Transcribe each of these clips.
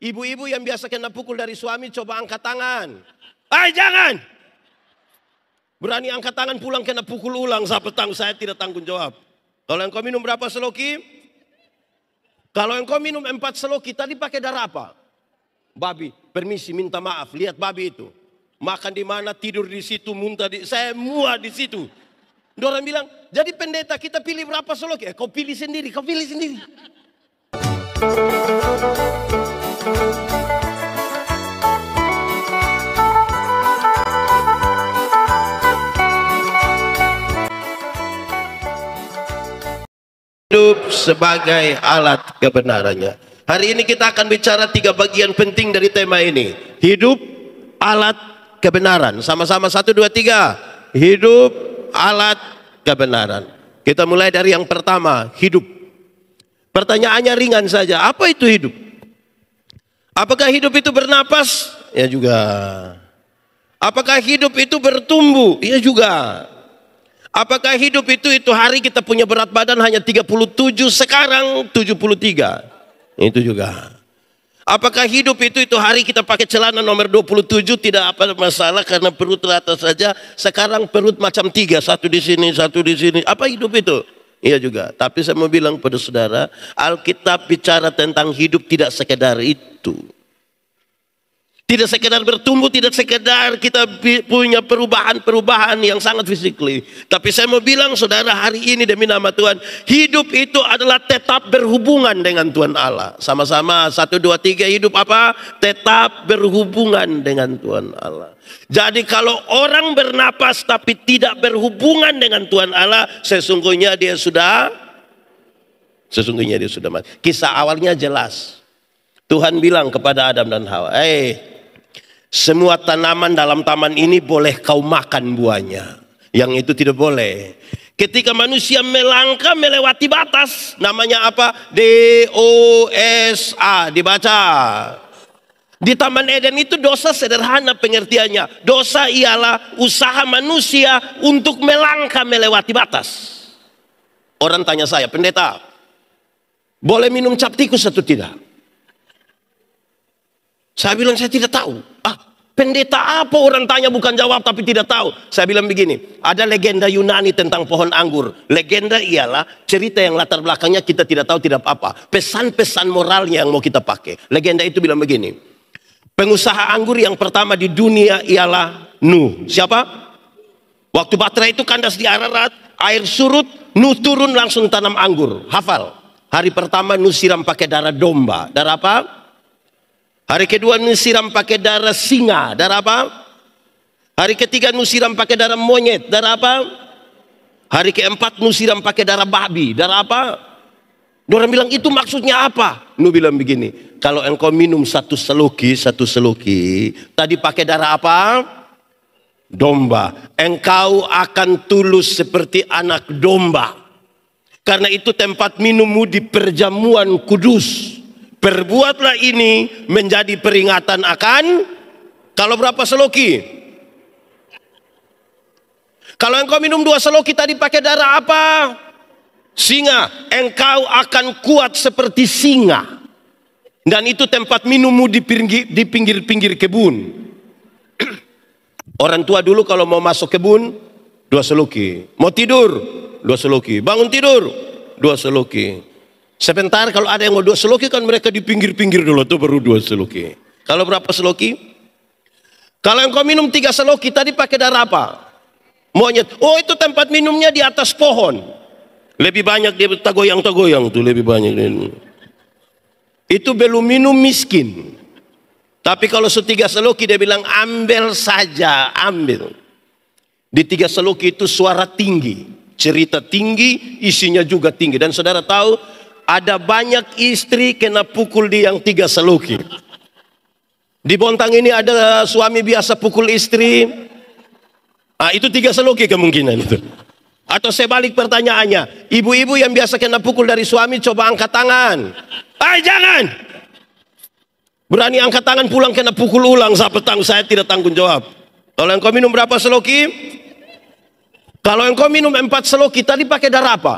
Ibu-ibu yang biasa kena pukul dari suami, coba angkat tangan. Jangan! Berani angkat tangan pulang kena pukul ulang, saya tidak tanggung jawab. Kalau engkau minum berapa seloki? Kalau engkau minum 4 seloki, tadi pakai darah apa? Babi. Permisi, minta maaf. Lihat babi itu. Makan di mana, tidur di situ, muntah di... Saya muak di situ. Orang bilang, jadi pendeta kita pilih berapa seloki? Kau pilih sendiri, kau pilih sendiri. Hidup sebagai alat kebenarannya. Hari ini kita akan bicara 3 bagian penting dari tema ini. Hidup, alat, kebenaran. Sama-sama 1, 2, 3. Hidup, alat, kebenaran. Kita mulai dari yang pertama, hidup. Pertanyaannya ringan saja. Apa itu hidup? Apakah hidup itu bernapas? Ya juga. Apakah hidup itu bertumbuh? Ya juga. Apakah hidup itu hari kita punya berat badan hanya 37, sekarang 73? Itu juga. Apakah hidup itu hari kita pakai celana nomor 27 tidak apa masalah karena perut rata saja, sekarang perut macam 3, satu di sini, satu di sini. Apa hidup itu? Iya juga. Tapi saya mau bilang pada saudara, Alkitab bicara tentang hidup tidak sekedar itu. Tidak sekedar bertumbuh, tidak sekedar kita punya perubahan-perubahan yang sangat physically. Tapi saya mau bilang saudara, hari ini demi nama Tuhan, hidup itu adalah tetap berhubungan dengan Tuhan Allah. Sama-sama 1, 2, 3, hidup apa? Tetap berhubungan dengan Tuhan Allah. Jadi kalau orang bernapas tapi tidak berhubungan dengan Tuhan Allah, sesungguhnya dia sudah mati. Kisah awalnya jelas. Tuhan bilang kepada Adam dan Hawa, semua tanaman dalam taman ini boleh kau makan buahnya. Yang itu tidak boleh. Ketika manusia melangkah melewati batas, namanya apa? DOSA, dibaca. Di Taman Eden itu dosa sederhana pengertiannya. Dosa ialah usaha manusia untuk melangkah melewati batas. Orang tanya saya, pendeta, boleh minum cap tikus atau tidak? Saya bilang saya tidak tahu. Pendeta apa orang tanya bukan jawab tapi tidak tahu. Saya bilang begini, ada legenda Yunani tentang pohon anggur. Legenda ialah cerita yang latar belakangnya kita tidak tahu tidak apa-apa. Pesan-pesan moralnya yang mau kita pakai. Legenda itu bilang begini, pengusaha anggur yang pertama di dunia ialah Nuh. Siapa? Waktu bahtera itu kandas di Ararat, air surut, Nuh turun langsung tanam anggur. Hafal. Hari pertama Nuh siram pakai darah domba. Darah apa? Hari kedua Nuh siram pakai darah singa. Darah apa? Hari ketiga Nuh siram pakai darah monyet. Darah apa? Hari keempat Nuh siram pakai darah babi. Darah apa? Orang bilang itu maksudnya apa? Nuh bilang begini, kalau engkau minum satu seloki, tadi pakai darah apa? Domba. Engkau akan tulus seperti anak domba. Karena itu tempat minummu di perjamuan kudus. Perbuatlah ini menjadi peringatan akan, kalau berapa seloki? Kalau engkau minum 2 seloki tadi pakai darah apa? Singa. Engkau akan kuat seperti singa. Dan itu tempat minummu di pinggir-pinggir kebun. Orang tua dulu kalau mau masuk kebun 2 seloki. Mau tidur 2 seloki. Bangun tidur 2 seloki. Sebentar kalau ada yang mau 2 seloki kan mereka di pinggir-pinggir dulu tuh baru 2 seloki. Kalau berapa seloki? Kalau engkau minum 3 seloki tadi pakai darah apa? Monyet. Oh itu tempat minumnya di atas pohon. Lebih banyak dia tagoyang-tagoyang tuh lebih banyak. Itu belum minum miskin. Tapi kalau 3 seloki dia bilang ambil saja, ambil. Di 3 seloki itu suara tinggi, cerita tinggi, isinya juga tinggi. Dan saudara tahu ada banyak istri kena pukul di yang 3 seloki. Di Bontang ini ada suami biasa pukul istri. Itu 3 seloki kemungkinan itu. Atau sebalik pertanyaannya, ibu-ibu yang biasa kena pukul dari suami coba angkat tangan. Jangan! Berani angkat tangan pulang kena pukul ulang, saya tidak tanggung jawab. Kalau engkau minum berapa seloki? Kalau engkau minum 4 seloki tadi pakai darah apa?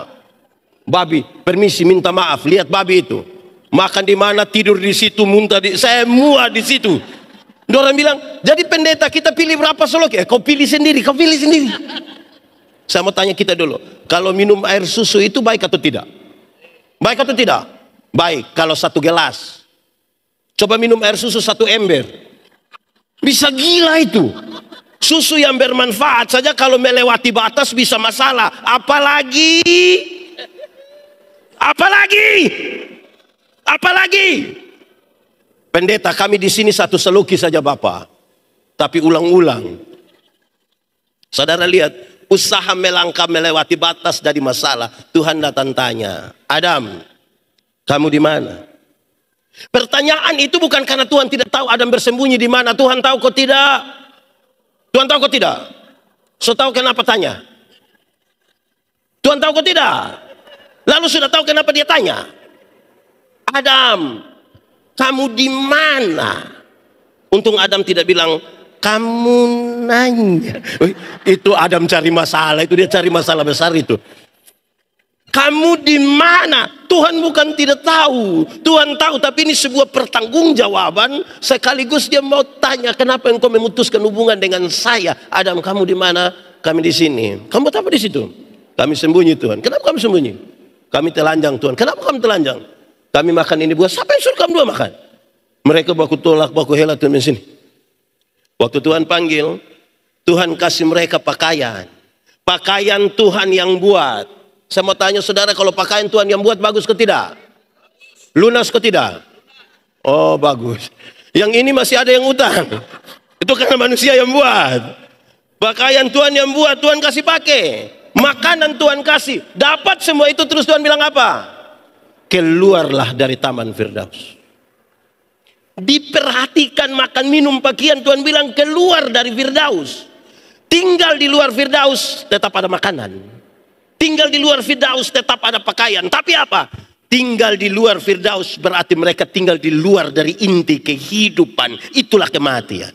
Babi. Permisi, minta maaf. Lihat babi itu. Makan di mana, tidur di situ, muntah di, saya muak di situ. Orang bilang, jadi pendeta kita pilih berapa slok? Kau pilih sendiri, kau pilih sendiri. Saya mau tanya kita dulu, kalau minum air susu itu baik atau tidak? Baik atau tidak? Baik, kalau 1 gelas. Coba minum air susu 1 ember. Bisa gila itu. Susu yang bermanfaat saja kalau melewati batas bisa masalah. Apalagi pendeta kami di sini 1 seloki saja Bapak. Tapi ulang-ulang. Saudara lihat, usaha melangkah melewati batas dari masalah. Tuhan datang tanya, Adam, kamu di mana? Pertanyaan itu bukan karena Tuhan tidak tahu Adam bersembunyi di mana. Tuhan tahu kok tidak? Tuhan tahu kok tidak? So tahu kenapa tanya? Tuhan tahu kok tidak? Lalu sudah tahu kenapa dia tanya? Adam, kamu di mana? Untung Adam tidak bilang, kamu nanya. Itu Adam cari masalah, itu dia cari masalah besar itu. Kamu di mana? Tuhan bukan tidak tahu. Tuhan tahu, tapi ini sebuah pertanggungjawaban. Sekaligus dia mau tanya, kenapa engkau memutuskan hubungan dengan saya? Adam, kamu di mana? Kami di sini. Kamu tahu apa di situ? Kami sembunyi Tuhan. Kenapa kami sembunyi? Kami telanjang Tuhan. Kenapa kami telanjang? Kami makan ini buah. Siapa yang suruh kamu dua makan? Mereka baku tolak, baku helat Tuhan di sini. Waktu Tuhan panggil, Tuhan kasih mereka pakaian. Pakaian Tuhan yang buat. Saya mau tanya saudara, kalau pakaian Tuhan yang buat bagus ke tidak? Lunas ke tidak? Oh bagus. Yang ini masih ada yang utang. Itu karena manusia yang buat. Pakaian Tuhan yang buat, Tuhan kasih pakai. Makanan Tuhan kasih. Dapat semua itu, terus Tuhan bilang apa? Keluarlah dari Taman Firdaus. Diperhatikan makan minum pakaian, Tuhan bilang keluar dari Firdaus. Tinggal di luar Firdaus tetap ada makanan. Tinggal di luar Firdaus tetap ada pakaian. Tapi apa? Tinggal di luar Firdaus berarti mereka tinggal di luar dari inti kehidupan. Itulah kematian.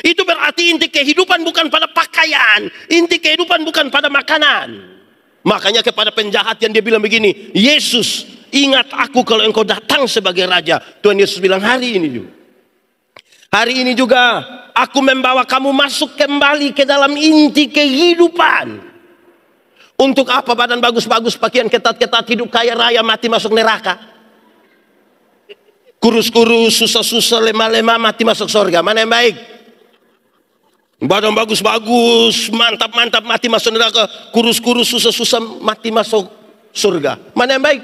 Itu berarti inti kehidupan bukan pada pakaian. Inti kehidupan bukan pada makanan. Makanya kepada penjahat yang dia bilang begini, Yesus, ingat aku kalau engkau datang sebagai raja. Tuhan Yesus bilang, hari ini juga. Hari ini juga aku membawa kamu masuk kembali ke dalam inti kehidupan. Untuk apa badan bagus-bagus, pakaian ketat-ketat, hidup kaya raya, mati masuk neraka? Kurus-kurus, susah-susah, lemah-lemah, mati masuk surga. Mana yang baik? Badan bagus-bagus, mantap-mantap, mati masuk neraka. Kurus-kurus, susah-susah, mati masuk surga. Mana yang baik?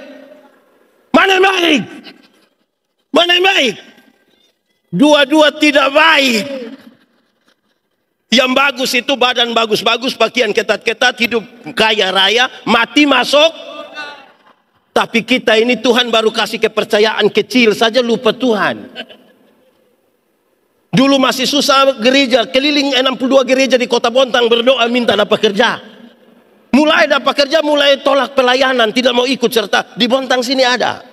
Mana yang baik? Mana yang baik? Dua-dua tidak baik. Yang bagus itu badan bagus-bagus, pakaian ketat-ketat, hidup kaya raya, mati masuk. Tapi kita ini Tuhan baru kasih kepercayaan kecil saja, lupa Tuhan. Dulu masih susah gereja, keliling 62 gereja di Kota Bontang berdoa minta dapat kerja. Mulai dapat kerja, mulai tolak pelayanan, tidak mau ikut serta. Di Bontang sini ada.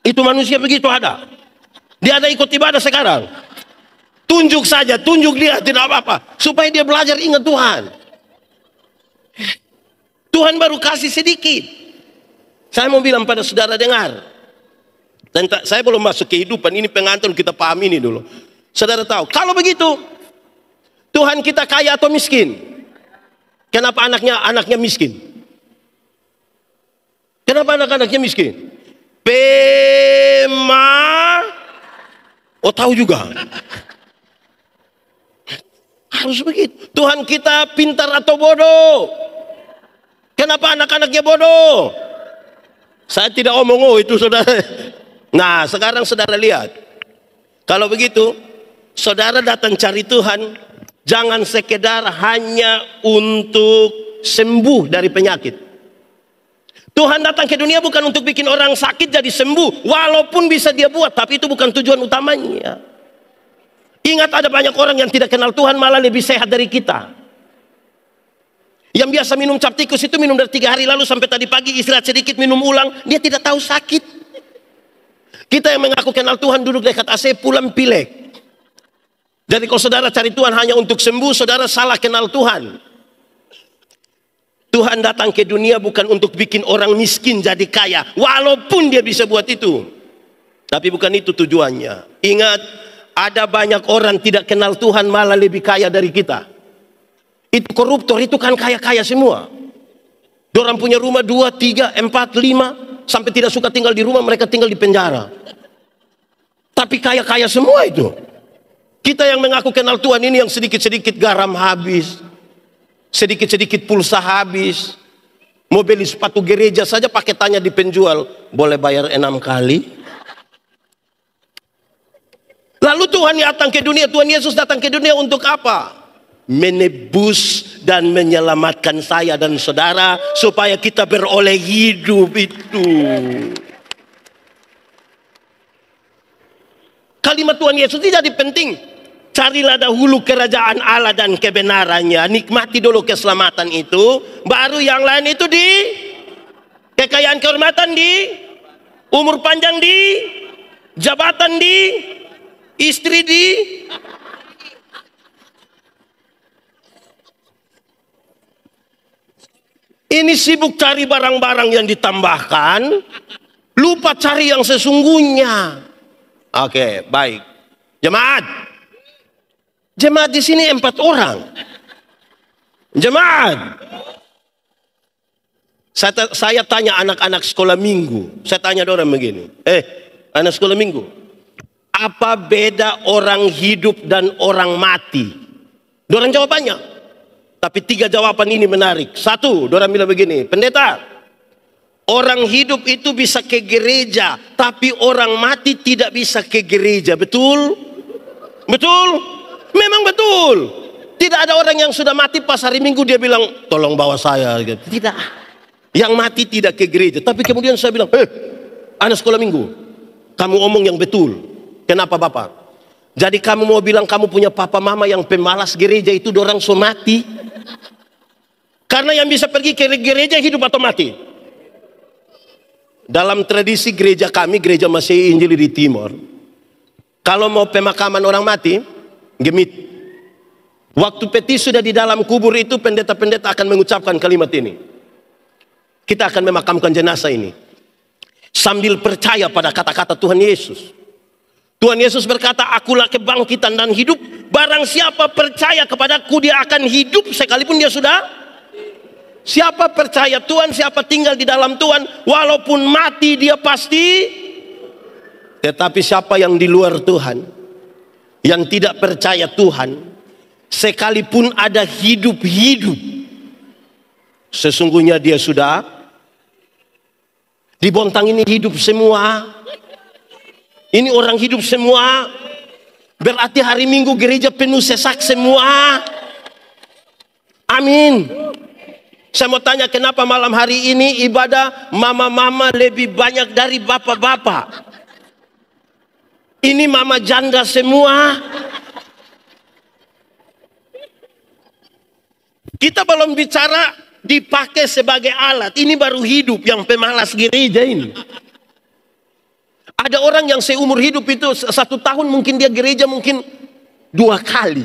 Itu manusia begitu ada. Dia ada ikut ibadah sekarang. Tunjuk saja, tunjuk dia, tidak apa-apa. Supaya dia belajar ingat Tuhan. Tuhan baru kasih sedikit. Saya mau bilang pada saudara dengar. Dan saya belum masuk kehidupan, ini pengantar kita paham ini dulu. Saudara tahu, kalau begitu, Tuhan kita kaya atau miskin? Kenapa anaknya miskin? Kenapa anak-anaknya miskin? Oh tahu juga. Harus begitu. Tuhan kita pintar atau bodoh? Kenapa anak-anaknya bodoh? Saya tidak omong itu saudara. Nah sekarang saudara lihat. Kalau begitu, saudara datang cari Tuhan, jangan sekedar hanya untuk sembuh dari penyakit. Tuhan datang ke dunia bukan untuk bikin orang sakit jadi sembuh. Walaupun bisa dia buat, tapi itu bukan tujuan utamanya. Ingat ada banyak orang yang tidak kenal Tuhan malah lebih sehat dari kita. Yang biasa minum cap tikus itu minum dari 3 hari lalu sampai tadi pagi istirahat sedikit minum ulang. Dia tidak tahu sakit. Kita yang mengaku kenal Tuhan duduk dekat AC pulang pilek. Jadi kalau saudara cari Tuhan hanya untuk sembuh, saudara salah kenal Tuhan. Tuhan datang ke dunia bukan untuk bikin orang miskin jadi kaya. Walaupun dia bisa buat itu. Tapi bukan itu tujuannya. Ingat, ada banyak orang tidak kenal Tuhan malah lebih kaya dari kita. Itu koruptor, itu kan kaya-kaya semua. Dorang punya rumah 2, 3, 4, 5. Sampai tidak suka tinggal di rumah, mereka tinggal di penjara. Tapi kaya-kaya semua itu. Kita yang mengaku kenal Tuhan ini yang sedikit-sedikit garam habis. Sedikit-sedikit pulsa habis. Mau beli sepatu gereja saja pakai tanya di penjual. Boleh bayar 6 kali? Lalu Tuhan datang ke dunia. Tuhan Yesus datang ke dunia untuk apa? Menebus dan menyelamatkan saya dan saudara. Supaya kita beroleh hidup itu. Kalimat Tuhan Yesus tidak penting. Carilah dahulu kerajaan Allah dan kebenarannya. Nikmati dulu keselamatan itu. Baru yang lain itu di kekayaan, kehormatan di, umur panjang di, jabatan di, istri di. Ini sibuk cari barang-barang yang ditambahkan. Lupa cari yang sesungguhnya. Oke, baik. Jemaat. Jemaat di sini 4 orang. Jemaat. Saya tanya anak-anak sekolah minggu. Saya tanya orang begini. Anak sekolah minggu. Apa beda orang hidup dan orang mati? Dorang jawabannya. Tapi 3 jawaban ini menarik. 1, dorang bilang begini. Pendeta, orang hidup itu bisa ke gereja. Tapi orang mati tidak bisa ke gereja. Betul? Betul? Memang betul. Tidak ada orang yang sudah mati pas hari Minggu dia bilang, tolong bawa saya. Tidak. Yang mati tidak ke gereja. Tapi kemudian saya bilang, anak sekolah minggu, kamu omong yang betul. Kenapa Bapak? Jadi kamu mau bilang kamu punya papa mama yang pemalas gereja itu dorang so mati? Karena yang bisa pergi ke gereja hidup atau mati? Dalam tradisi gereja kami, gereja Masehi Injili di Timor, kalau mau pemakaman orang mati, gemit. Waktu peti sudah di dalam kubur itu, pendeta-pendeta akan mengucapkan kalimat ini. Kita akan memakamkan jenazah ini sambil percaya pada kata-kata Tuhan Yesus. Tuhan Yesus berkata, akulah kebangkitan dan hidup. Barang siapa percaya kepadaku, dia akan hidup sekalipun dia sudah. Siapa percaya Tuhan, siapa tinggal di dalam Tuhan, walaupun mati dia pasti. Tetapi siapa yang di luar Tuhan, yang tidak percaya Tuhan, sekalipun ada hidup-hidup, sesungguhnya dia sudah di Bontang ini hidup semua. Ini orang hidup semua. Berarti hari Minggu gereja penuh sesak semua. Amin. Saya mau tanya, kenapa malam hari ini ibadah mama-mama lebih banyak dari bapak-bapak? Ini mama janda semua. Kita belum bicara dipakai sebagai alat. Ini baru hidup yang pemalas gereja ini. Ada orang yang seumur hidup itu 1 tahun mungkin dia gereja mungkin 2 kali.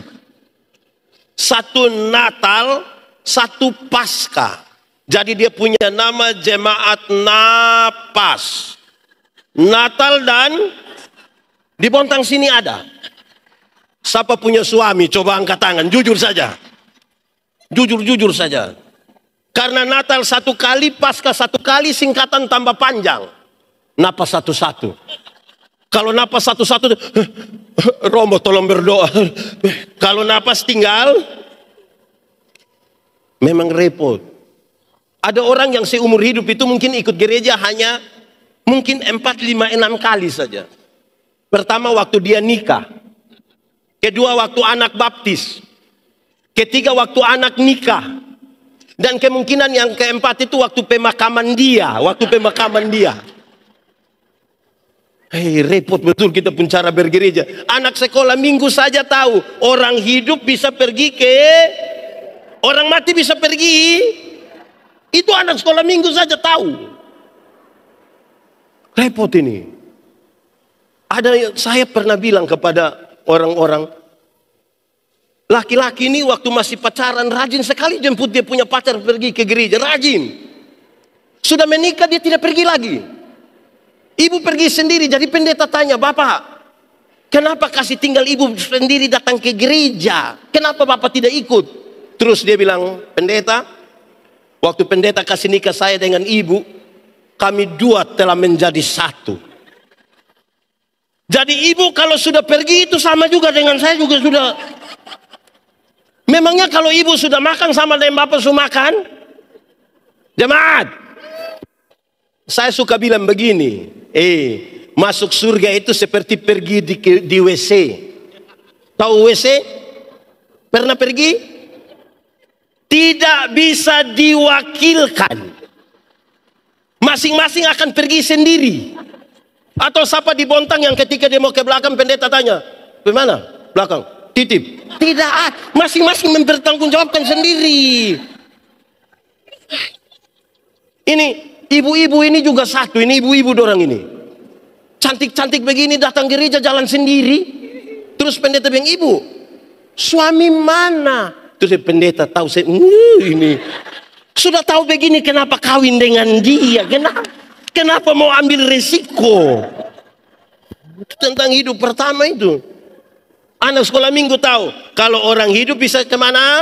1 Natal, 1 Paskah. Jadi dia punya nama jemaat Napas. Natal dan di Bontang sini ada. Siapa punya suami? Coba angkat tangan. Jujur saja. Jujur saja. Karena Natal 1 kali, Paskah 1 kali, singkatan tambah panjang. Napas 1-1. Kalau napas 1-1, Romo tolong berdoa. Kalau napas tinggal, memang repot. Ada orang yang seumur hidup itu mungkin ikut gereja hanya mungkin 4, 5, 6 kali saja. Pertama waktu dia nikah. Kedua waktu anak baptis. Ketiga waktu anak nikah. Dan kemungkinan yang keempat itu waktu pemakaman dia. Repot betul kita pun cara bergereja. Anak sekolah minggu saja tahu. Orang hidup bisa pergi ke, orang mati bisa pergi. Itu anak sekolah minggu saja tahu. Repot ini. Saya pernah bilang kepada orang-orang, Laki-laki ini waktu masih pacaran rajin sekali jemput dia punya pacar pergi ke gereja, rajin. Sudah menikah dia tidak pergi lagi. Ibu pergi sendiri, jadi pendeta tanya, "Bapak, kenapa kasih tinggal ibu sendiri datang ke gereja? Kenapa bapak tidak ikut?" Terus dia bilang, "Pendeta, waktu pendeta kasih nikah saya dengan ibu, kami dua telah menjadi satu. Jadi ibu kalau sudah pergi itu sama juga dengan saya juga sudah. Memangnya kalau ibu sudah makan sama dengan bapak sudah makan?" Jemaat, saya suka bilang begini, masuk surga itu seperti pergi di WC. Tahu WC? Pernah pergi? Tidak bisa diwakilkan. Masing-masing akan pergi sendiri. Atau siapa di Bontang yang ketika dia mau ke belakang pendeta tanya, "Bagaimana? Belakang? Titip." Tidak, masing-masing mempertanggungjawabkan sendiri. Ini ibu-ibu ini juga satu, ini ibu-ibu dorang ini. Cantik-cantik begini datang gereja jalan sendiri. Terus pendeta bilang, "Ibu, suami mana?" Terus pendeta tahu saya, ini sudah tahu begini kenapa kawin dengan dia? Kenapa mau ambil resiko? Itu tentang hidup pertama itu. Anak sekolah minggu tahu kalau orang hidup bisa kemana?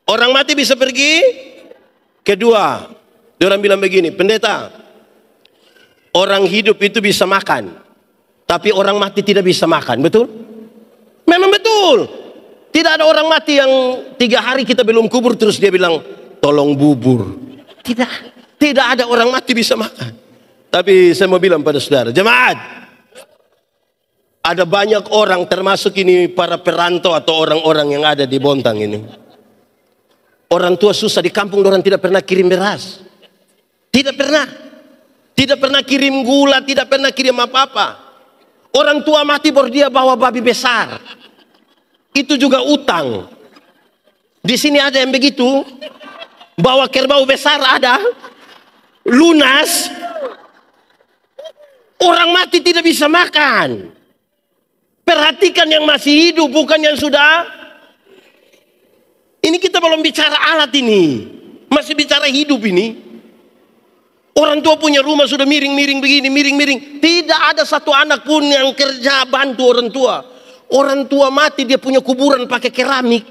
Orang mati bisa pergi. Kedua, dia orang bilang begini, "Pendeta, orang hidup itu bisa makan, tapi orang mati tidak bisa makan." Betul? Memang betul. Tidak ada orang mati yang 3 hari kita belum kubur terus dia bilang, "Tolong bubur." Tidak ada orang mati bisa makan. Tapi saya mau bilang pada saudara, jemaat, ada banyak orang termasuk ini para perantau atau orang-orang yang ada di Bontang ini. Orang tua susah di kampung, orang tidak pernah kirim beras. Tidak pernah. Tidak pernah kirim gula, tidak pernah kirim apa-apa. Orang tua mati baru dia bawa babi besar. Itu juga utang. Di sini ada yang begitu. Bawa kerbau besar ada. Lunas. Orang mati tidak bisa makan. Perhatikan yang masih hidup, bukan yang sudah. Ini kita belum bicara alat ini. Masih bicara hidup ini. Orang tua punya rumah sudah miring-miring begini, miring-miring. Tidak ada satu anak pun yang kerja bantu orang tua. Orang tua mati dia punya kuburan pakai keramik.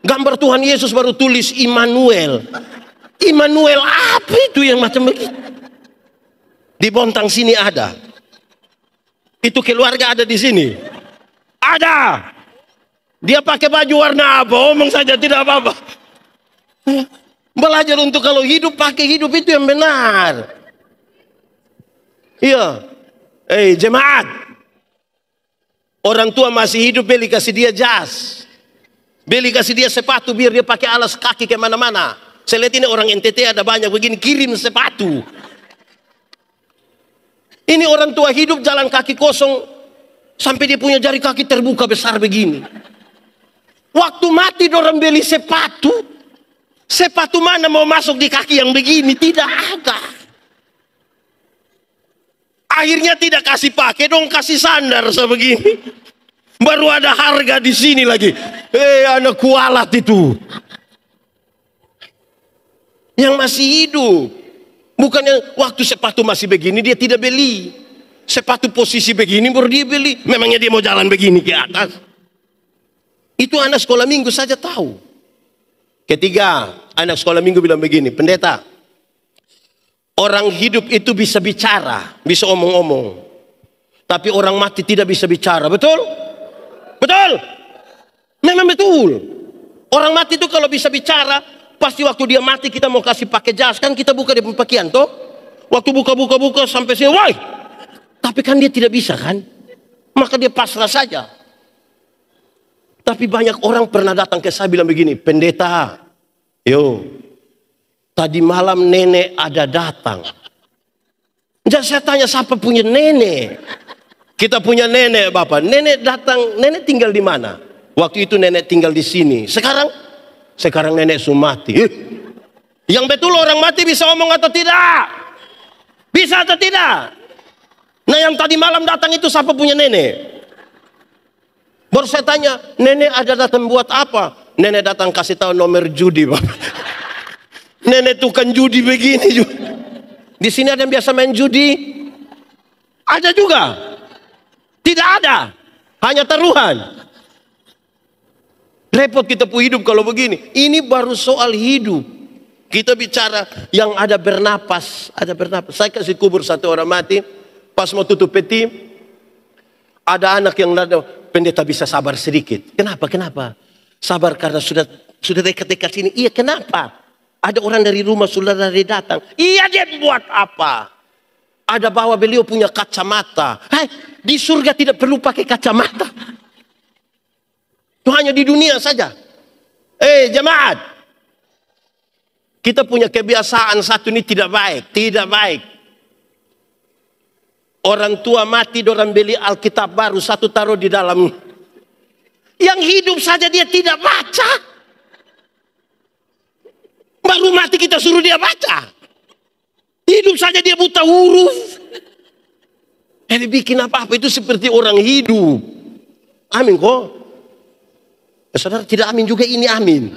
Gambar Tuhan Yesus baru tulis Immanuel. Immanuel apa itu yang macam begitu? Di Bontang sini ada. Itu keluarga ada di sini. Ada. Dia pakai baju warna apa? Omong saja tidak apa-apa. Belajar untuk kalau hidup pakai hidup itu yang benar. Iya. Jemaat. Orang tua masih hidup beli kasih dia jas. Beli kasih dia sepatu biar dia pakai alas kaki kemana-mana. Saya lihat ini orang NTT ada banyak begini kirim sepatu. Ini orang tua hidup jalan kaki kosong sampai dia punya jari kaki terbuka besar begini. Waktu mati orang beli sepatu. Sepatu mana mau masuk di kaki yang begini? Tidak ada. Akhirnya tidak kasih pakai dong, kasih sandar sebegini. Baru ada harga di sini lagi. Anak kualat itu. Yang masih hidup. Bukannya waktu sepatu masih begini dia tidak beli. Sepatu posisi begini baru dia beli. Memangnya dia mau jalan begini ke atas. Itu anak sekolah minggu saja tahu. Ketiga, anak sekolah minggu bilang begini, "Pendeta, orang hidup itu bisa bicara, bisa omong-omong. Tapi orang mati tidak bisa bicara, betul? Betul? Memang betul. Orang mati itu kalau bisa bicara, pasti waktu dia mati kita mau kasih pakai jas, kan kita buka dia pakaian toh. Waktu buka sampai sini, woi. Tapi kan dia tidak bisa kan? Maka dia pasrah saja. Tapi banyak orang pernah datang ke saya bilang begini, "Pendeta, tadi malam nenek ada datang." Jadi saya tanya, siapa punya nenek? Kita punya nenek, Bapak. Nenek datang, nenek tinggal di mana? Waktu itu nenek tinggal di sini. Sekarang nenek sudah mati. Yang betul orang mati bisa omong atau tidak? Bisa atau tidak? Nah yang tadi malam datang itu siapa punya nenek? Baru saya tanya, nenek ada datang buat apa? Nenek datang kasih tahu nomor judi, Bapak. Nenek tukang judi begini juga. Di sini ada yang biasa main judi? Ada juga? Tidak ada. Hanya taruhan. Repot kita pu hidup kalau begini. Ini baru soal hidup. Kita bicara yang ada bernapas. Ada bernapas. Saya kasih kubur satu orang mati. Pas mau tutup peti. Ada anak yang nada, pendeta bisa sabar sedikit. Kenapa? Kenapa? Sabar karena sudah dekat-dekat sini. Iya, kenapa? Ada orang dari rumah saudara datang. Iya, dia buat apa? Ada bawa beliau punya kacamata. Hai, di surga tidak perlu pakai kacamata. Itu hanya di dunia saja. Jemaat. Kita punya kebiasaan satu ini tidak baik. Tidak baik. Orang tua mati, orang beli Alkitab baru, satu taruh di dalam. Yang hidup saja dia tidak baca. Baru mati kita suruh dia baca. Hidup saja dia buta huruf. Jadi bikin apa-apa itu seperti orang hidup. Amin kok. Saudara tidak amin juga, ini amin.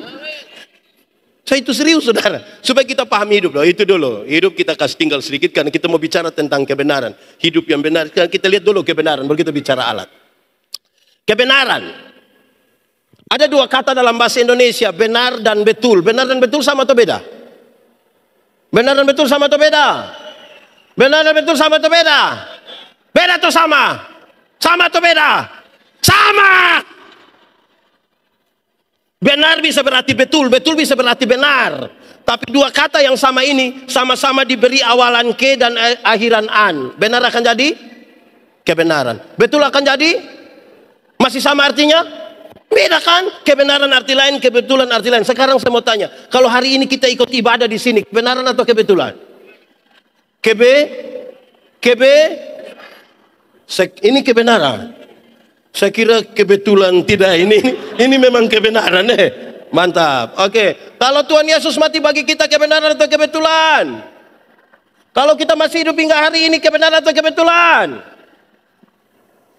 Saya itu serius saudara. Supaya kita paham hidup loh. Itu dulu. Hidup kita kasih tinggal sedikit karena kita mau bicara tentang kebenaran. Hidup yang benar. Kita lihat dulu kebenaran. Baru kita bicara alat. Kebenaran. Ada dua kata dalam bahasa Indonesia. Benar dan betul. Benar dan betul sama atau beda? Benar dan betul sama atau beda? Benar dan betul sama atau beda? Beda atau sama? Sama atau beda? Sama! Benar bisa berarti betul, betul bisa berarti benar. Tapi dua kata yang sama ini sama-sama diberi awalan ke dan akhiran an. Benar akan jadi kebenaran. Betul akan jadi masih sama artinya? Beda kan? Kebenaran arti lain, kebetulan arti lain. Sekarang saya mau tanya, kalau hari ini kita ikut ibadah di sini, kebenaran atau kebetulan? Ini kebenaran. Saya kira kebetulan tidak, ini memang kebenaran Mantap. Oke. Kalau Tuhan Yesus mati bagi kita, kebenaran atau kebetulan? Kalau kita masih hidup hingga hari ini, kebenaran atau kebetulan?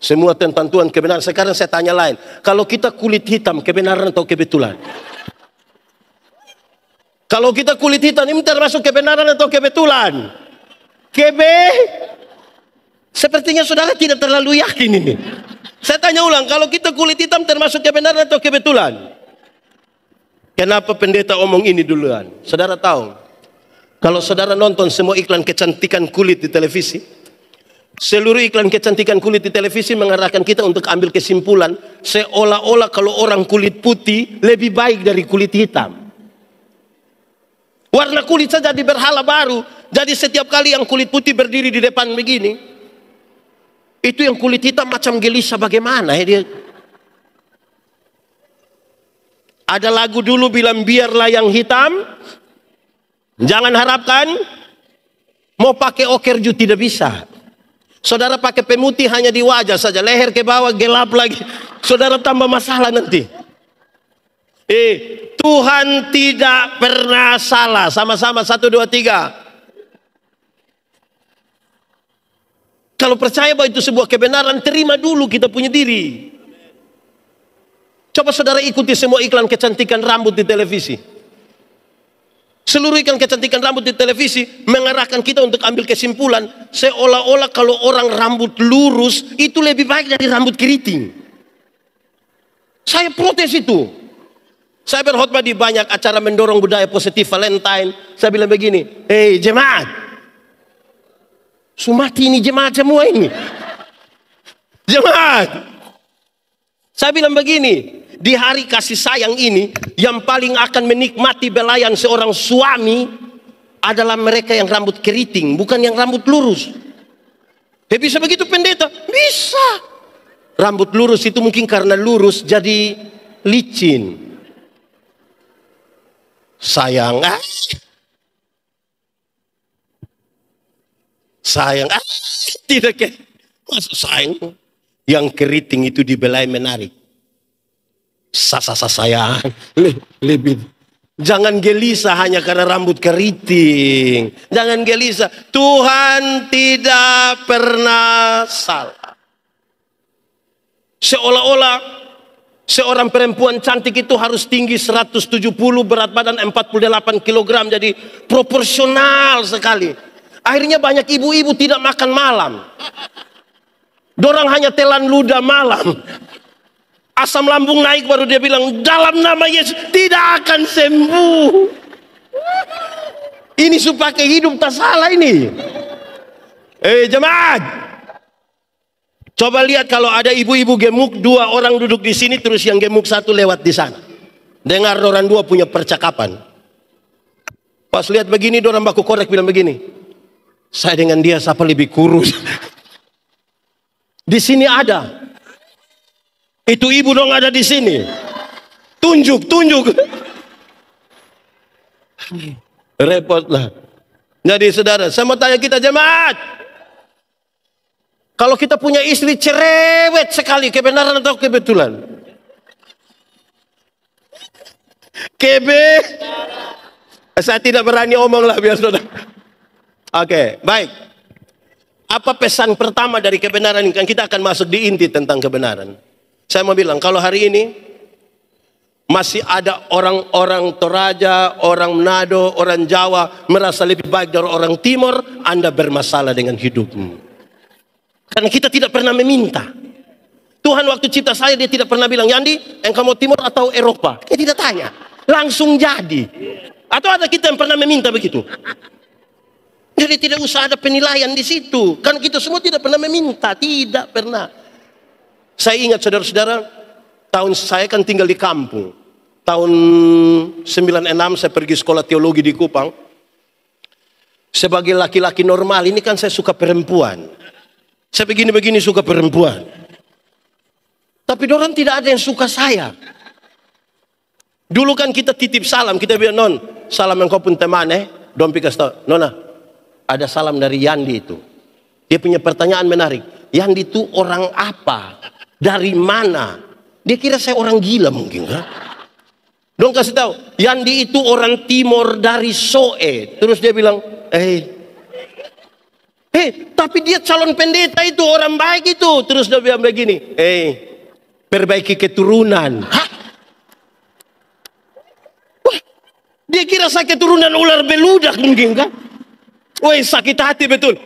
Semua tentang Tuhan kebenaran. Sekarang saya tanya lain. Kalau kita kulit hitam, kebenaran atau kebetulan? Kalau kita kulit hitam, ini termasuk kebenaran atau kebetulan? Sepertinya saudara tidak terlalu yakin ini. Saya tanya ulang, kalau kita kulit hitam termasuk kebenaran atau kebetulan? Kenapa pendeta omong ini duluan? Saudara tahu, kalau saudara nonton semua iklan kecantikan kulit di televisi, seluruh iklan kecantikan kulit di televisi mengarahkan kita untuk ambil kesimpulan seolah-olah kalau orang kulit putih lebih baik dari kulit hitam. Warna kulit saja di berhala baru. Jadi setiap kali yang kulit putih berdiri di depan begini, itu yang kulit hitam macam gelisah bagaimana dia. Ada lagu dulu bilang biarlah yang hitam, jangan harapkan mau pakai okerju, tidak bisa. Saudara pakai pemutih hanya di wajah saja, leher ke bawah gelap lagi. Saudara tambah masalah nanti. Tuhan tidak pernah salah. Sama-sama 1, 2, 3. Kalau percaya bahwa itu sebuah kebenaran, terima dulu kita punya diri. Coba saudara ikuti semua iklan kecantikan rambut di televisi. Seluruh iklan kecantikan rambut di televisi mengarahkan kita untuk ambil kesimpulan seolah-olah kalau orang rambut lurus itu lebih baik dari rambut keriting. Saya protes itu. Saya berkhotbah di banyak acara mendorong budaya positif Valentine. Saya bilang begini, jemaat, Sumati ini jemaat semua ini. Jemaat. Saya bilang begini, di hari kasih sayang ini, yang paling akan menikmati belayan seorang suami adalah mereka yang rambut keriting, bukan yang rambut lurus. Bisa begitu pendeta? Bisa. Rambut lurus itu mungkin karena lurus jadi licin. Sayang, sayang, tidak ke, masa sayang. Yang keriting itu dibelai menarik. Sayang, lebih. Jangan gelisah hanya karena rambut keriting. Jangan gelisah. Tuhan tidak pernah salah. Seolah-olah Seorang perempuan cantik itu harus tinggi 170, berat badan 48 kg. Jadi proporsional sekali. Akhirnya banyak ibu-ibu tidak makan malam. Dorang hanya telan ludah malam. Asam lambung naik baru dia bilang, dalam nama Yesus tidak akan sembuh. Ini supaya hidup tak salah ini. Jemaat. Coba lihat kalau ada ibu-ibu gemuk, 2 orang duduk di sini, terus yang gemuk 1 lewat di sana. Dengar orang 2 punya percakapan. Pas lihat begini, orang baku korek bilang begini, saya dengan dia siapa lebih kurus? Di sini ada. Itu ibu dong ada di sini. Tunjuk. Repot lah. Jadi saudara, saya mau tanya kita jemaat. Kalau kita punya istri cerewet sekali, kebenaran atau kebetulan? Saya tidak berani omong lah biar saudara. Oke, baik. Apa pesan pertama dari kebenaran ini? Kan kita akan masuk di inti tentang kebenaran. Saya mau bilang, kalau hari ini masih ada orang-orang Toraja, orang Manado, orang Jawa merasa lebih baik dari orang Timur, Anda bermasalah dengan hidupmu. Karena kita tidak pernah meminta. Tuhan waktu cipta saya, dia tidak pernah bilang, Yandi, engkau mau Timur atau Eropa? Dia tidak tanya. Langsung jadi. Atau ada kita yang pernah meminta begitu? Jadi tidak usah ada penilaian di situ. Kan kita semua tidak pernah meminta. Tidak pernah. Saya ingat saudara-saudara, tahun saya kan tinggal di kampung. Tahun 96 saya pergi sekolah teologi di Kupang. Sebagai laki-laki normal, ini kan saya suka perempuan. Saya begini-begini suka perempuan. Tapi dorang tidak ada yang suka saya. Dulu kan kita titip salam, kita bilang, non, salam engkau pun teman Dong pikas tau, nona, ada salam dari Yandi itu. Dia punya pertanyaan menarik. Yandi itu orang apa? Dari mana? Dia kira saya orang gila mungkin kan? Dong kasih tahu, Yandi itu orang Timur dari Soe. Terus dia bilang, tapi dia calon pendeta itu, orang baik itu. Terus dia bilang begini, perbaiki keturunan. Hah? Wah, dia kira saya keturunan ular beludak mungkin kan? Woi, sakit hati betul.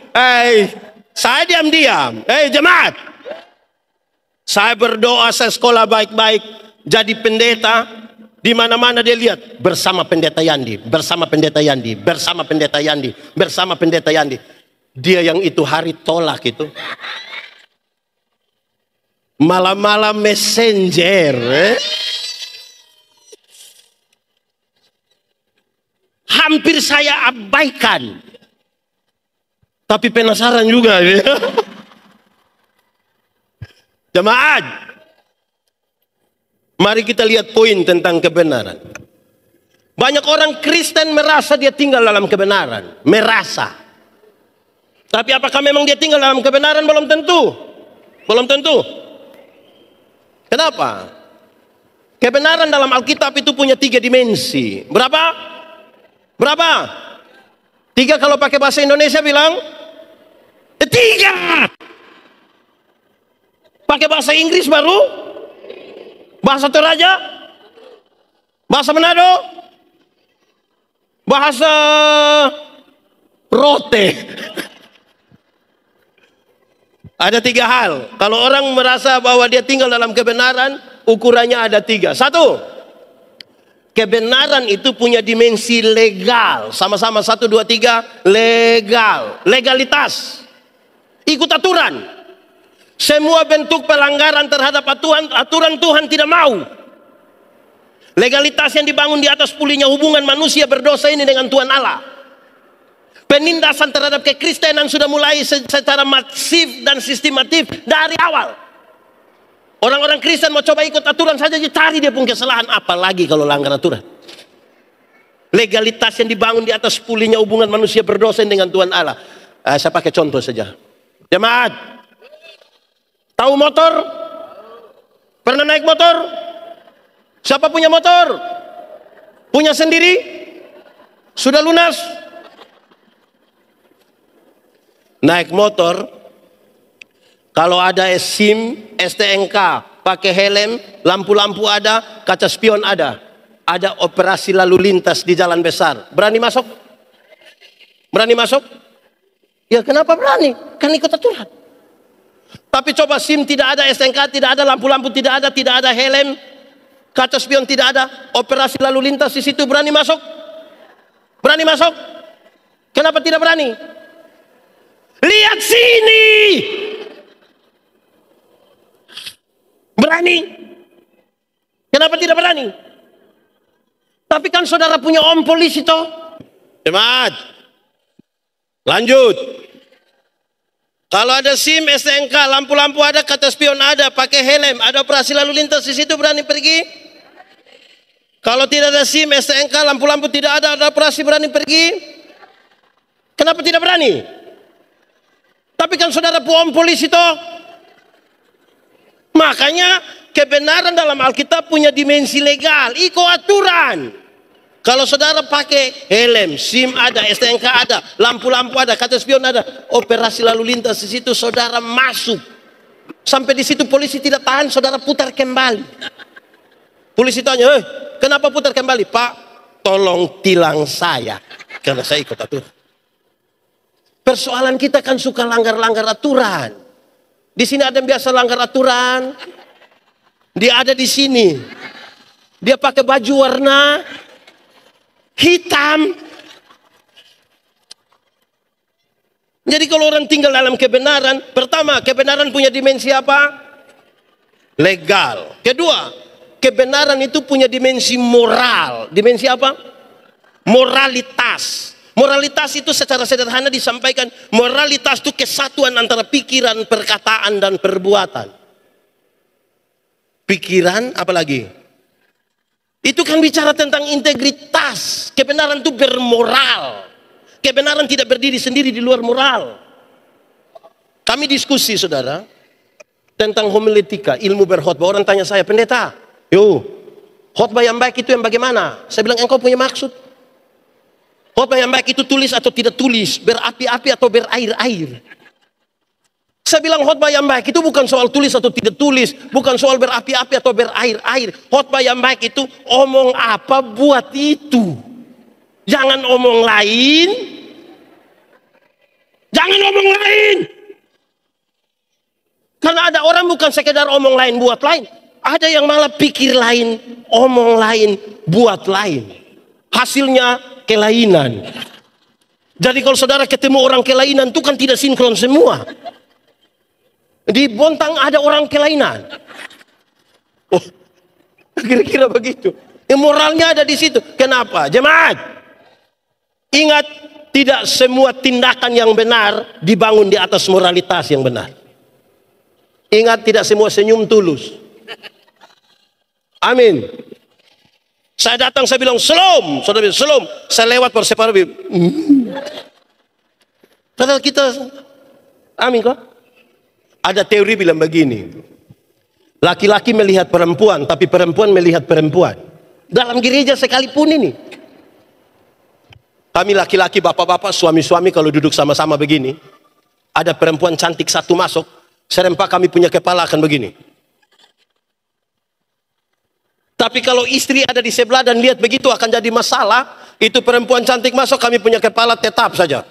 Saya diam-diam. Jemaat, saya berdoa, saya sekolah baik-baik, jadi pendeta. Di mana-mana dia lihat bersama pendeta Yandi, bersama pendeta Yandi, bersama pendeta Yandi, bersama pendeta Yandi. Dia yang itu hari tolak itu. Malam-malam messenger. Hampir saya abaikan. Tapi penasaran juga. Jemaat. Mari kita lihat poin tentang kebenaran. Banyak orang Kristen merasa dia tinggal dalam kebenaran. Merasa. Tapi apakah memang dia tinggal dalam kebenaran? Belum tentu. Belum tentu. Kenapa? Kebenaran dalam Alkitab itu punya 3 dimensi. Berapa? Berapa? 3 kalau pakai bahasa Indonesia bilang? 3. Pakai bahasa Inggris baru? Bahasa Toraja? Bahasa Manado? Bahasa Rote? Ada 3 hal. Kalau orang merasa bahwa dia tinggal dalam kebenaran, ukurannya ada 3. 1, kebenaran itu punya dimensi legal. Sama-sama 1, 2, 3. Legal. Legalitas. Ikut aturan. Semua bentuk pelanggaran terhadap aturan Tuhan tidak mau. Legalitas yang dibangun di atas pulihnya hubungan manusia berdosa ini dengan Tuhan Allah. Penindasan terhadap kekristenan sudah mulai secara masif dan sistematif dari awal. Orang-orang Kristen mau coba ikut aturan saja, cari dia pun kesalahan. Apalagi kalau langgar aturan. Legalitas yang dibangun di atas pulihnya hubungan manusia berdosa dengan Tuhan Allah. Saya pakai contoh saja. Jemaat, tahu motor? Pernah naik motor? Siapa punya motor? Punya sendiri? Sudah lunas? Naik motor, kalau ada SIM, STNK, pakai helm, lampu-lampu ada, kaca spion ada. Ada operasi lalu lintas di jalan besar. Berani masuk? Berani masuk? Ya kenapa berani? Kan ikut aturan. Tapi coba SIM tidak ada, STNK tidak ada, lampu-lampu tidak ada helm, kaca spion tidak ada, operasi lalu lintas di situ, berani masuk? Berani masuk? Kenapa tidak berani? Lihat sini. Berani. Kenapa tidak berani? Tapi kan saudara punya om polisi toh. Jemaat. Lanjut. Kalau ada SIM, STNK, lampu-lampu ada, kaca spion ada, pakai helm, ada operasi lalu lintas di situ, berani pergi? Kalau tidak ada SIM, STNK, lampu-lampu tidak ada operasi, berani pergi? Kenapa tidak berani? Tapi kan saudara om polisi toh. Makanya kebenaran dalam Alkitab punya dimensi legal, ikut aturan. Kalau saudara pakai helm, SIM ada, STNK ada, lampu-lampu ada, kaca spion ada, operasi lalu lintas di situ, saudara masuk. Sampai di situ polisi tidak tahan, saudara putar kembali. Polisi tanya, kenapa putar kembali? Pak, tolong tilang saya, karena saya ikut aturan. Persoalan kita kan suka langgar-langgar aturan. Di sini ada yang biasa langgar aturan. Dia ada di sini. Dia pakai baju warna hitam. Jadi kalau orang tinggal dalam kebenaran, pertama, kebenaran punya dimensi apa? Legal. Kedua, kebenaran itu punya dimensi moral. Dimensi apa? Moralitas. Moralitas itu secara sederhana disampaikan, moralitas itu kesatuan antara pikiran, perkataan, dan perbuatan. Pikiran, apalagi? Itu kan bicara tentang integritas. Kebenaran itu bermoral. Kebenaran tidak berdiri sendiri di luar moral. Kami diskusi, saudara, tentang homiletika, ilmu berkhotbah. Orang tanya saya, pendeta, khotbah yang baik itu yang bagaimana? Saya bilang, engkau punya maksud. Khotbah yang baik itu tulis atau tidak tulis, berapi-api atau berair-air. Saya bilang khotbah yang baik itu bukan soal tulis atau tidak tulis, bukan soal berapi-api atau berair-air. Khotbah yang baik itu omong apa buat itu. Jangan omong lain. Jangan omong lain. Karena ada orang bukan sekedar omong lain buat lain. Ada yang malah pikir lain, omong lain, buat lain. Hasilnya kelainan. Jadi kalau saudara ketemu orang kelainan itu kan tidak sinkron semua. Di Bontang ada orang kelainan. Oh, kira-kira begitu. Moralnya ada di situ. Kenapa? Jemaat, ingat, tidak semua tindakan yang benar dibangun di atas moralitas yang benar. Ingat, tidak semua senyum tulus. Amin. Saya datang, saya bilang, "Shalom." Saudara bilang, "Shalom." Saya lewat persepara, padahal kita, amin kok. Ada teori bilang begini, laki-laki melihat perempuan, tapi perempuan melihat perempuan. Dalam gereja sekalipun ini. Kami laki-laki, bapak-bapak, suami-suami kalau duduk sama-sama begini, ada perempuan cantik satu masuk, serempak kami punya kepala akan begini. Tapi kalau istri ada di sebelah dan lihat begitu akan jadi masalah. Itu perempuan cantik masuk, kami punya kepala tetap saja.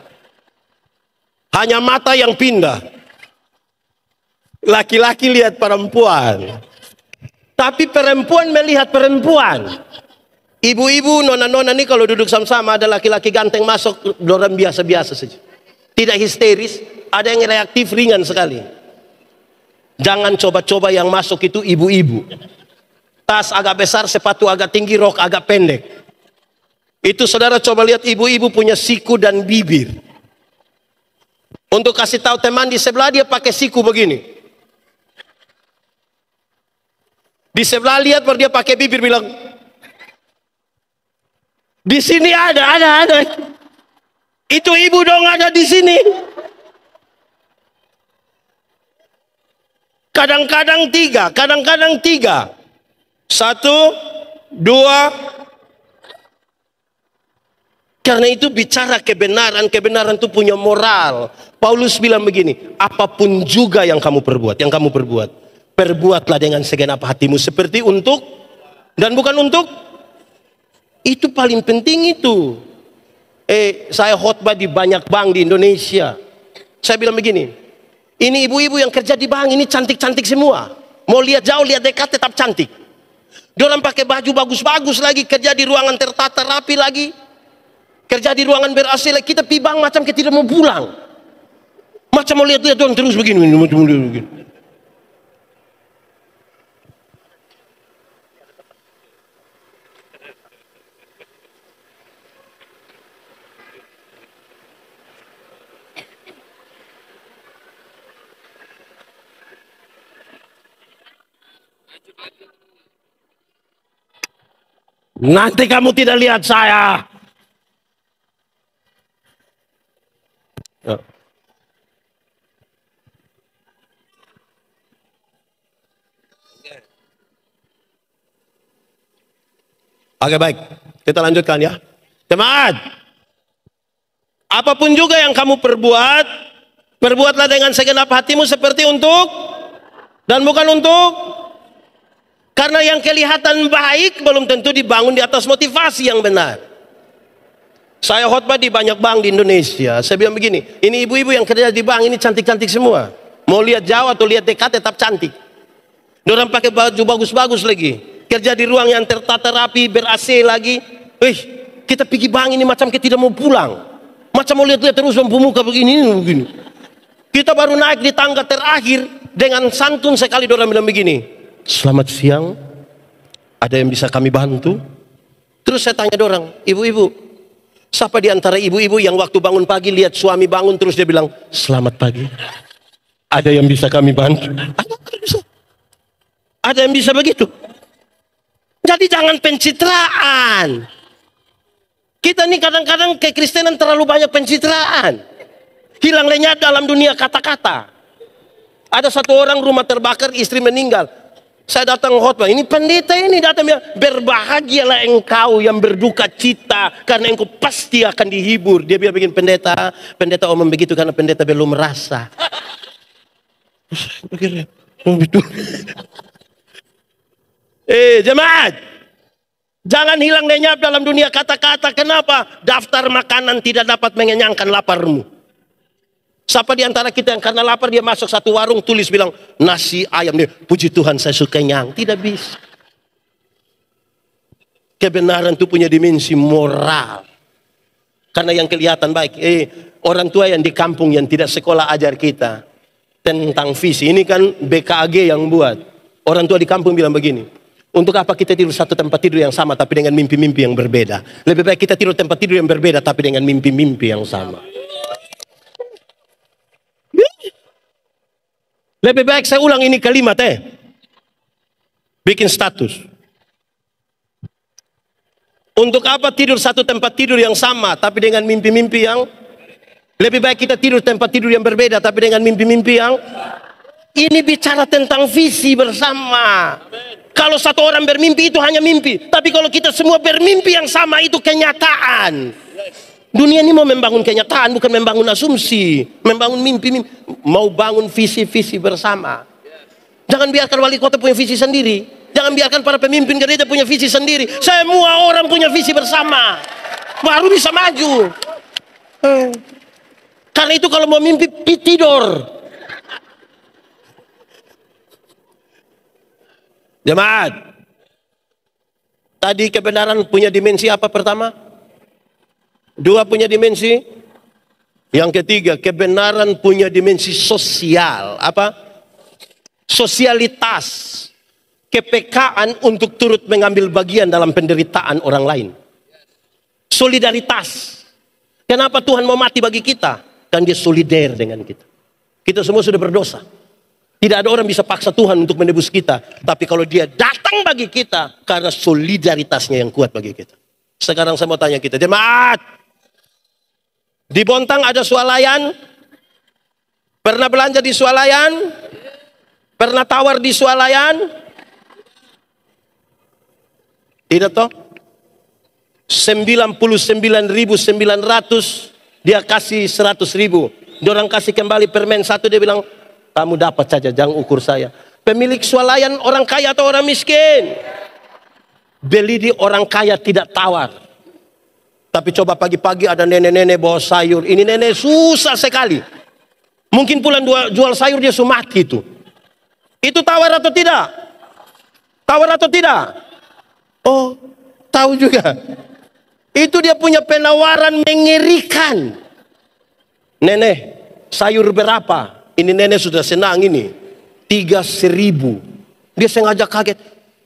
Hanya mata yang pindah. Laki-laki lihat perempuan. Tapi perempuan melihat perempuan. Ibu-ibu, nona-nona ini kalau duduk sama-sama ada laki-laki ganteng masuk, orang biasa-biasa saja. Tidak histeris, ada yang reaktif ringan sekali. Jangan coba-coba yang masuk itu ibu-ibu. Tas agak besar, sepatu agak tinggi, rok agak pendek. Itu saudara coba lihat ibu-ibu punya siku dan bibir. Untuk kasih tahu teman di sebelah, dia pakai siku begini. Di sebelah lihat baru dia pakai bibir, bilang, di sini ada. Itu ibu dong ada di sini. Kadang-kadang tiga. 1, 2. Karena itu bicara kebenaran itu punya moral. Paulus bilang begini, apapun juga yang kamu perbuat, Perbuatlah dengan segenap hatimu seperti untuk dan bukan untuk. Itu paling penting itu. Saya khotbah di banyak bank di Indonesia. Saya bilang begini, ini ibu-ibu yang kerja di bank ini cantik-cantik semua. Mau lihat jauh, lihat dekat tetap cantik. Diorang pakai baju bagus-bagus lagi, kerja di ruangan tertata rapi lagi. Kerja di ruangan ber-AC lagi. Kita pi bank macam kita tidak mau pulang. Macam mau lihat-lihat doang terus begini. Nanti kamu tidak lihat saya. Oke, baik, kita lanjutkan ya. Jemaat, apapun juga yang kamu perbuat, perbuatlah dengan segenap hatimu seperti untuk dan bukan untuk. Karena yang kelihatan baik belum tentu dibangun di atas motivasi yang benar. Saya khotbah di banyak bank di Indonesia. Saya bilang begini, ini ibu-ibu yang kerja di bank ini cantik-cantik semua. Mau lihat jauh atau lihat dekat tetap cantik. Diorang pakai baju bagus-bagus lagi. Kerja di ruang yang tertata rapi, ber-AC lagi. Kita pergi bank ini macam kita tidak mau pulang. Macam mau lihat-lihat terus pemuka begini. Kita baru naik di tangga terakhir. Dengan santun sekali diorang bilang begini, selamat siang, ada yang bisa kami bantu? Terus saya tanya diorang, ibu-ibu, siapa di antara ibu-ibu yang waktu bangun pagi lihat suami bangun terus dia bilang, selamat pagi, ada yang bisa kami bantu? Ada yang bisa begitu? Jadi jangan pencitraan. Kita nih kadang-kadang kekristenan terlalu banyak pencitraan. Hilang lenyap dalam dunia kata-kata. Ada satu orang rumah terbakar, istri meninggal. Saya datang khotbah, ini pendeta ini datang bilang, berbahagialah engkau yang berduka cita karena engkau pasti akan dihibur. Dia bilang begini, pendeta omong begitu karena pendeta belum merasa. Jemaat, jangan hilang lenyap dalam dunia kata-kata. Kenapa? Daftar makanan tidak dapat mengenyangkan laparmu. Siapa di antara kita yang karena lapar dia masuk satu warung tulis bilang nasi ayam, dia puji Tuhan saya suka kenyang? Tidak bisa. Kebenaran itu punya dimensi moral. Karena yang kelihatan baik, orang tua yang di kampung yang tidak sekolah ajar kita tentang visi. Ini kan BKAG yang buat. Orang tua di kampung bilang begini, untuk apa kita tidur satu tempat tidur yang sama tapi dengan mimpi-mimpi yang berbeda? Lebih baik kita tidur tempat tidur yang berbeda tapi dengan mimpi-mimpi yang sama. Lebih baik saya ulang ini kalimat bikin status. Untuk apa tidur satu tempat tidur yang sama tapi dengan mimpi-mimpi yang lebih baik kita tidur tempat tidur yang berbeda tapi dengan mimpi-mimpi yang ini bicara tentang visi bersama. Kalau satu orang bermimpi itu hanya mimpi, tapi kalau kita semua bermimpi yang sama itu kenyataan. Dunia ini mau membangun kenyataan, bukan membangun asumsi, membangun mimpi, mau bangun visi-visi bersama. Jangan biarkan wali kota punya visi sendiri, jangan biarkan para pemimpin gereja punya visi sendiri. Semua orang punya visi bersama, baru bisa maju. Karena itu kalau mau mimpi tidur. Jemaat, tadi kebenaran punya dimensi apa pertama? Dua punya dimensi. Yang ketiga, kebenaran punya dimensi sosial. Apa? Sosialitas. Kepekaan untuk turut mengambil bagian dalam penderitaan orang lain. Solidaritas. Kenapa Tuhan mau mati bagi kita? Dan dia solider dengan kita. Kita semua sudah berdosa. Tidak ada orang bisa paksa Tuhan untuk menebus kita. Tapi kalau dia datang bagi kita, karena solidaritasnya yang kuat bagi kita. Sekarang saya mau tanya kita, jemaat. Di Bontang ada swalayan? Pernah belanja di swalayan? Pernah tawar di swalayan? Tidak toh? 99.900 dia kasih 100.000. Dia orang kasih kembali permen satu, dia bilang, kamu dapat saja, jangan ukur saya. Pemilik swalayan orang kaya atau orang miskin? Beli di orang kaya tidak tawar. Tapi coba pagi-pagi ada nenek-nenek bawa sayur. Ini nenek susah sekali. Mungkin pulang jual sayur dia mati itu. Itu tawar atau tidak? Tawar atau tidak? Oh, tahu juga. Itu dia punya penawaran mengerikan. Nenek, sayur berapa? Ini nenek sudah senang ini. 3.000. Dia sengaja kaget.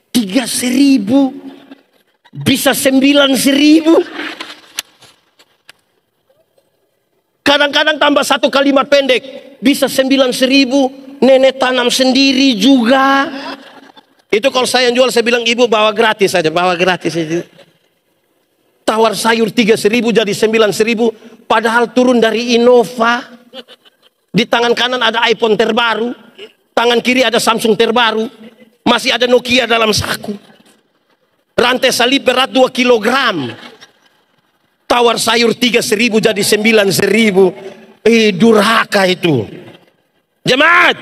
3.000? Bisa 9.000? Kadang-kadang tambah satu kalimat pendek. Bisa 9.000. Nenek tanam sendiri juga. Itu kalau saya yang jual, saya bilang, ibu bawa gratis saja. Bawa gratis saja. Tawar sayur 3.000 jadi 9.000. Padahal turun dari Innova. Di tangan kanan ada iPhone terbaru. Tangan kiri ada Samsung terbaru. Masih ada Nokia dalam saku. Rantai salib berat 2 kilogram. Tawar sayur 3.000 jadi 9.000. Durhaka itu. Jemaat,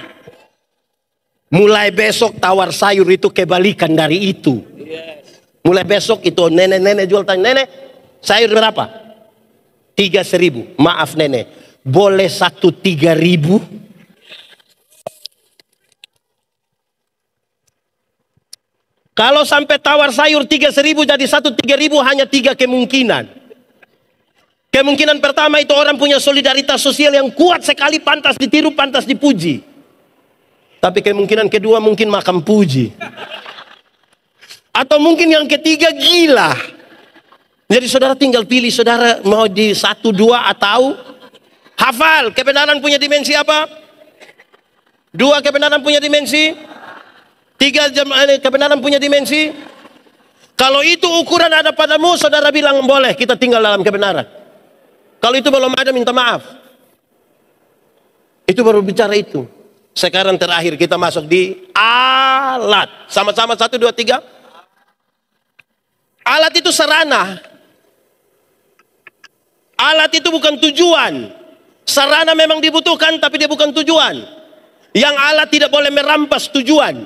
mulai besok tawar sayur itu kebalikan dari itu. Mulai besok itu nenek-nenek jual tanya, nenek sayur berapa? 3.000. Maaf nenek, boleh 3.000? Kalau sampai tawar sayur 3.000 jadi 3.000, hanya 3 kemungkinan. Kemungkinan pertama itu orang punya solidaritas sosial yang kuat sekali, pantas ditiru, pantas dipuji. Tapi kemungkinan kedua mungkin makan puji. Atau mungkin yang ketiga gila. Jadi saudara tinggal pilih, saudara mau di 1, 2 atau hafal. Kebenaran punya dimensi apa? 2, kebenaran punya dimensi. 3, kebenaran punya dimensi. Kalau itu ukuran ada padamu, saudara bilang boleh, kita tinggal dalam kebenaran. Kalau itu belum ada, minta maaf. Itu baru bicara itu. Sekarang terakhir kita masuk di alat. Sama-sama 1, 2, 3. Alat itu sarana. Alat itu bukan tujuan. Sarana memang dibutuhkan, tapi dia bukan tujuan. Yang alat tidak boleh merampas tujuan.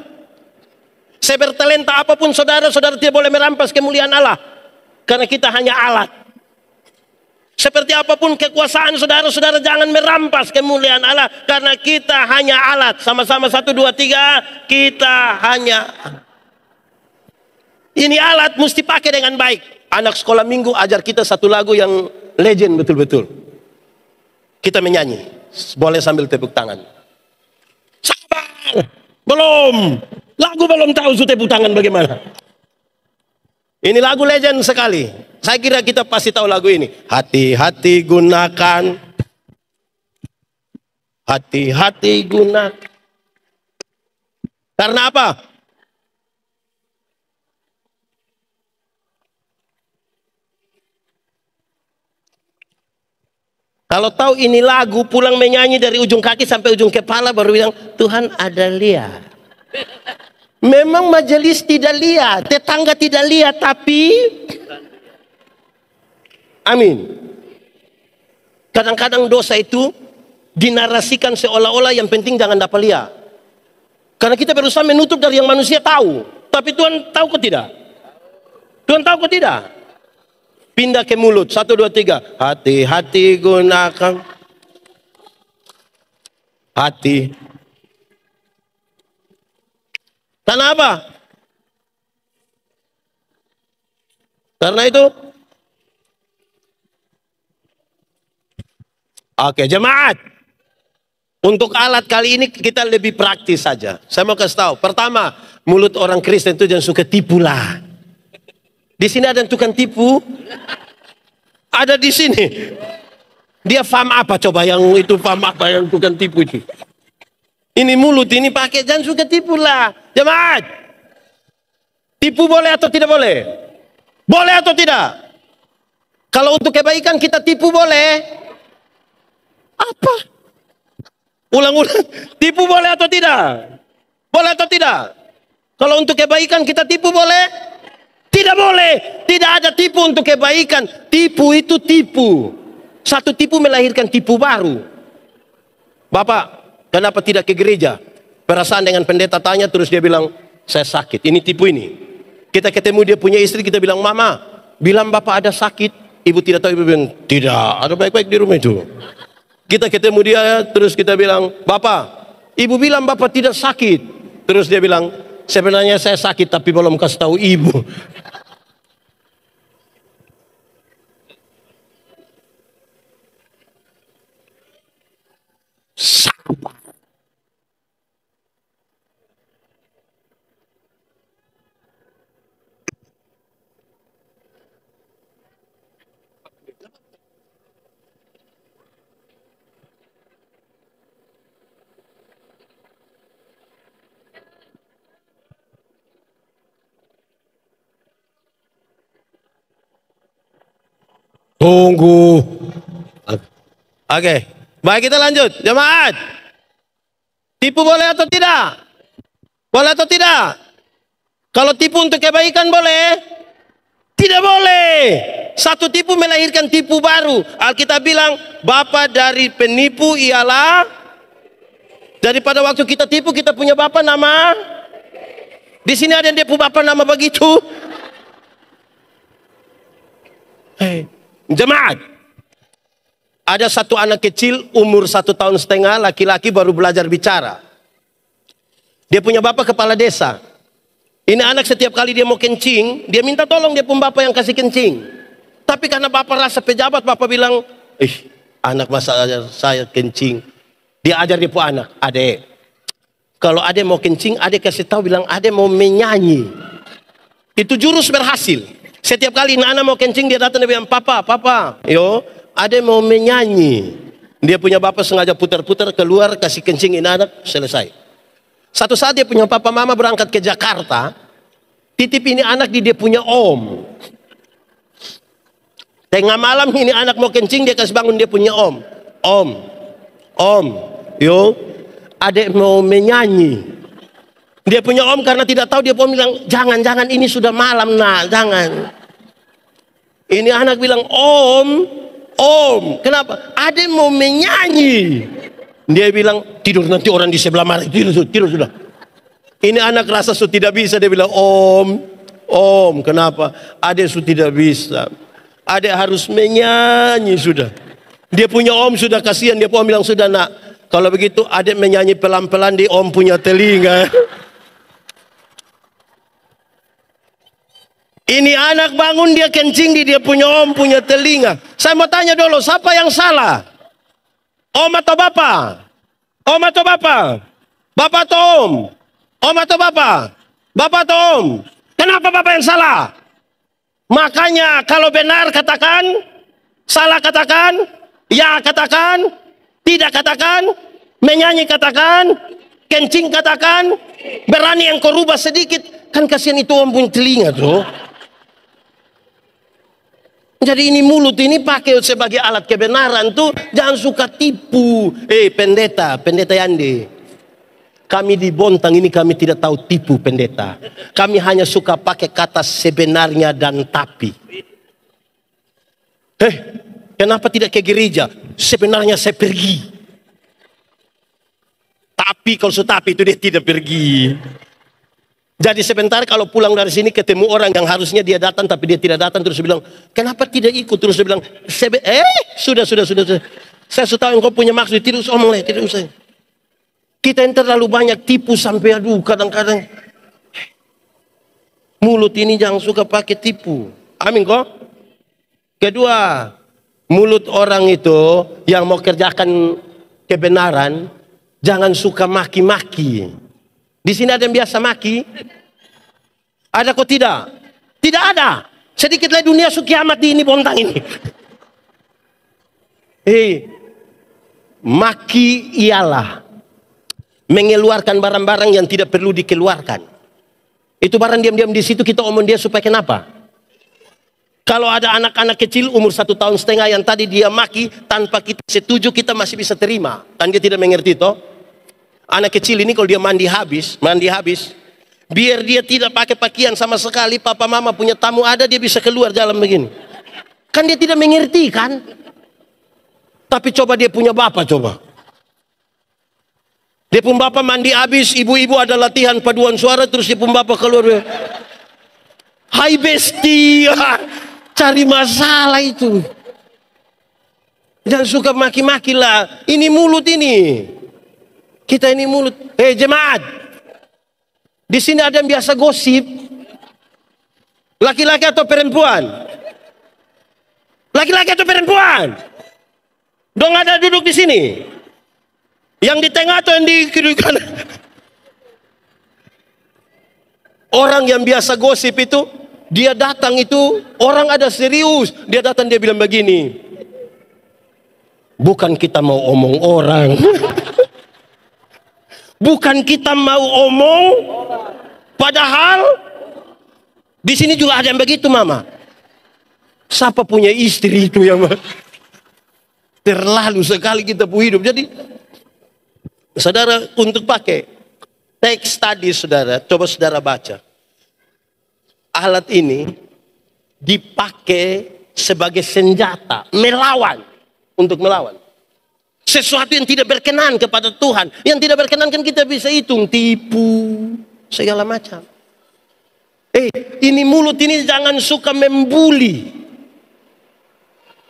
Sebertalenta apapun saudara, saudara tidak boleh merampas kemuliaan Allah. Karena kita hanya alat. Seperti apapun kekuasaan saudara, saudara jangan merampas kemuliaan Allah. Karena kita hanya alat. Sama-sama 1, 2, 3. Kita hanya. Ini alat mesti pakai dengan baik. Anak sekolah minggu ajar kita satu lagu yang legend betul-betul. Kita menyanyi. Boleh sambil tepuk tangan. Sabar. Belum. Lagu belum tahu sudah tepuk tangan bagaimana. Ini lagu legend sekali. Saya kira kita pasti tahu lagu ini. Hati-hati gunakan. Hati-hati gunakan. Karena apa? Kalau tahu ini lagu, pulang menyanyi dari ujung kaki sampai ujung kepala, baru bilang, Tuhan ada lihat. Memang majelis tidak lihat, tetangga tidak lihat, tapi amin. Kadang-kadang dosa itu dinarasikan seolah-olah yang penting jangan dapat lihat. Karena kita berusaha menutup dari yang manusia tahu. Tapi Tuhan tahu kok tidak? Tuhan tahu kok tidak? Pindah ke mulut. 1, 2, 3. Hati-hati gunakan. Hati. Karena apa? Karena itu. Oke, jemaat. Untuk alat kali ini kita lebih praktis saja. Saya mau kasih tahu. Pertama, mulut orang Kristen itu jangan suka tipu lah. Di sini ada yang tukang tipu. Ada di sini. Dia paham apa coba yang itu, paham apa yang tukang tipu itu. Ini mulut ini pakai, jangan suka tipu lah. Jemaat. Tipu boleh atau tidak boleh? Boleh atau tidak? Kalau untuk kebaikan kita tipu boleh. Apa? Ulang-ulang. Tipu boleh atau tidak? Boleh atau tidak? Kalau untuk kebaikan kita tipu boleh? Tidak boleh. Tidak ada tipu untuk kebaikan. Tipu itu tipu. Satu tipu melahirkan tipu baru. Bapak, kenapa tidak ke gereja? Perasaan dengan pendeta tanya, terus dia bilang, saya sakit. Ini tipu ini. Kita ketemu dia punya istri, kita bilang, mama, bilang bapak ada sakit. Ibu tidak tahu, ibu bilang, tidak, ada baik-baik di rumah itu. Kita ketemu dia, terus kita bilang, bapak, ibu bilang bapak tidak sakit. Terus dia bilang, sebenarnya saya sakit tapi belum kasih tahu ibu. Sabar. Tunggu. Oke, baik kita lanjut. Jemaat, tipu boleh atau tidak? Boleh atau tidak? Kalau tipu untuk kebaikan boleh? Tidak boleh. Satu tipu melahirkan tipu baru. Alkitab bilang, bapa dari penipu ialah, daripada waktu kita tipu kita punya bapa nama. Di sini ada yang dia punya bapa nama begitu. Jemaat, ada satu anak kecil umur 1,5 tahun, laki-laki baru belajar bicara. Dia punya bapak kepala desa. Ini anak setiap kali dia mau kencing, dia minta tolong dia punya bapak yang kasih kencing. Tapi karena bapak rasa pejabat, bapak bilang, anak masa saya kencing. Dia ajar dia punya anak, adek, kalau adek mau kencing, adek kasih tahu bilang adek mau menyanyi. Itu jurus berhasil. Setiap kali anak mau kencing, dia datang dia bilang, papa, yo, adek mau menyanyi. Dia punya bapak sengaja putar-putar keluar, kasih kencing ini anak, selesai. Satu saat dia punya papa mama berangkat ke Jakarta, titip ini anak di dia punya om. Tengah malam ini anak mau kencing, dia kasih bangun dia punya om. Om, yo, adek mau menyanyi. Dia punya om karena tidak tahu, dia pun bilang, jangan, ini sudah malam nak, jangan. Ini anak bilang, om, kenapa? Adek mau menyanyi. Dia bilang, tidur nanti orang di sebelah mana, tidur sudah. Ini anak rasa sudah tidak bisa, dia bilang, om, kenapa? Adek sudah tidak bisa. Adek harus menyanyi sudah. Dia punya om sudah kasihan, dia pun bilang, sudah nak, kalau begitu adek menyanyi pelan-pelan di om punya telinga. Ini anak bangun dia kencing di dia punya om punya telinga. Saya mau tanya dulu, siapa yang salah? Om atau bapak? Om atau bapak? Bapak atau om? Om atau bapak? Bapak atau om? Kenapa bapak yang salah? Makanya kalau benar katakan, salah katakan, ya katakan, tidak katakan, menyanyi katakan, kencing katakan, berani yang kau rubah sedikit. Kan kasihan itu om punya telinga tuh. Jadi ini mulut ini pakai sebagai alat kebenaran tuh, jangan suka tipu. Pendeta Yandi, kami di Bontang ini kami tidak tahu tipu pendeta. Kami hanya suka pakai kata sebenarnya dan tapi. Kenapa tidak ke gereja? Sebenarnya saya pergi. Tapi kalau tapi itu dia tidak pergi. Jadi sebentar kalau pulang dari sini ketemu orang yang harusnya dia datang tapi dia tidak datang, terus bilang, kenapa tidak ikut? Terus dia bilang, sudah. Saya sudah tahu engkau punya maksud, tidak usah omong, tidak usah. Kita yang terlalu banyak tipu sampai aduh kadang-kadang. Mulut ini jangan suka pakai tipu. Amin kok. Kedua, mulut orang itu yang mau kerjakan kebenaran, jangan suka maki-maki. Di sini ada yang biasa maki? Ada kok tidak? Tidak ada. Sedikit lagi dunia kiamat di ini Bontang ini. Maki ialah mengeluarkan barang-barang yang tidak perlu dikeluarkan. Itu barang diam-diam di situ kita omong dia supaya kenapa? Kalau ada anak-anak kecil umur 1,5 tahun yang tadi dia maki tanpa kita setuju, kita masih bisa terima. Kan dia tidak mengerti toh? Anak kecil ini kalau dia mandi habis, biar dia tidak pakai pakaian sama sekali, papa mama punya tamu ada, dia bisa keluar jalan begini. Kan dia tidak mengerti kan? Tapi coba dia punya bapak coba. Dia pun bapak mandi habis, ibu-ibu ada latihan paduan suara, terus dia pun bapak keluar. Hai besti, cari masalah itu. Jangan suka maki-maki lah. Ini mulut ini. Kita ini mulut. Jemaat. Di sini ada yang biasa gosip. Laki-laki atau perempuan? Laki-laki atau perempuan? Dong ada duduk di sini. Yang di tengah atau yang di kiri kanan? Orang yang biasa gosip itu, dia datang itu, orang ada serius. Dia datang, dia bilang begini. Bukan kita mau omong orang. Bukan kita mau omong. Padahal, di sini juga ada yang begitu, Mama. Siapa punya istri itu yang terlalu sekali kita hidup. Jadi, saudara, untuk pakai teks tadi, saudara, coba saudara baca. Alat ini dipakai sebagai senjata melawan, untuk melawan sesuatu yang tidak berkenan kepada Tuhan. Yang tidak berkenan kan kita bisa hitung, tipu, segala macam. Ini mulut ini jangan suka membuli.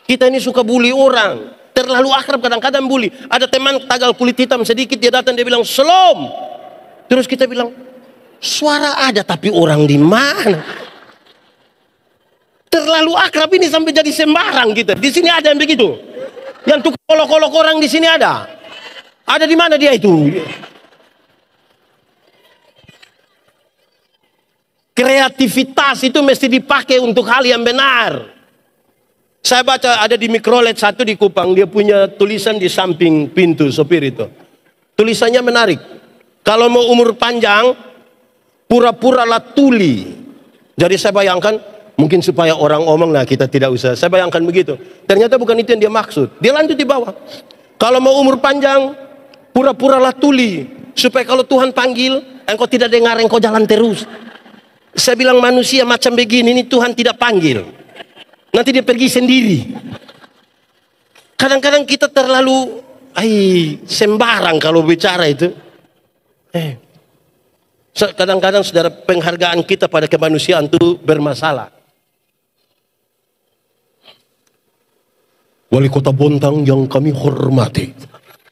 Kita ini suka bully orang. Terlalu akrab, kadang-kadang bully. Ada teman tagal kulit hitam sedikit, dia datang, dia bilang, "Shalom." Terus kita bilang, suara ada tapi orang di mana? Terlalu akrab ini sampai jadi sembarang kita. Di sini ada yang begitu. Yang tukang kolok-kolok orang di sini ada. Ada di mana dia itu? Kreativitas itu mesti dipakai untuk hal yang benar. Saya baca ada di Mikrolet 1 di Kupang, dia punya tulisan di samping pintu sopir itu. Tulisannya menarik. Kalau mau umur panjang, pura-puralah tuli. Jadi saya bayangkan, mungkin supaya orang omong, nah kita tidak usah. Saya bayangkan begitu. Ternyata bukan itu yang dia maksud. Dia lanjut di bawah. Kalau mau umur panjang, pura-puralah tuli. Supaya kalau Tuhan panggil, engkau tidak dengar, engkau jalan terus. Saya bilang manusia macam begini, ini Tuhan tidak panggil. Nanti dia pergi sendiri. Kadang-kadang kita terlalu sembarang kalau bicara itu. Kadang-kadang saudara, penghargaan kita pada kemanusiaan itu bermasalah. Wali Kota Bontang yang kami hormati.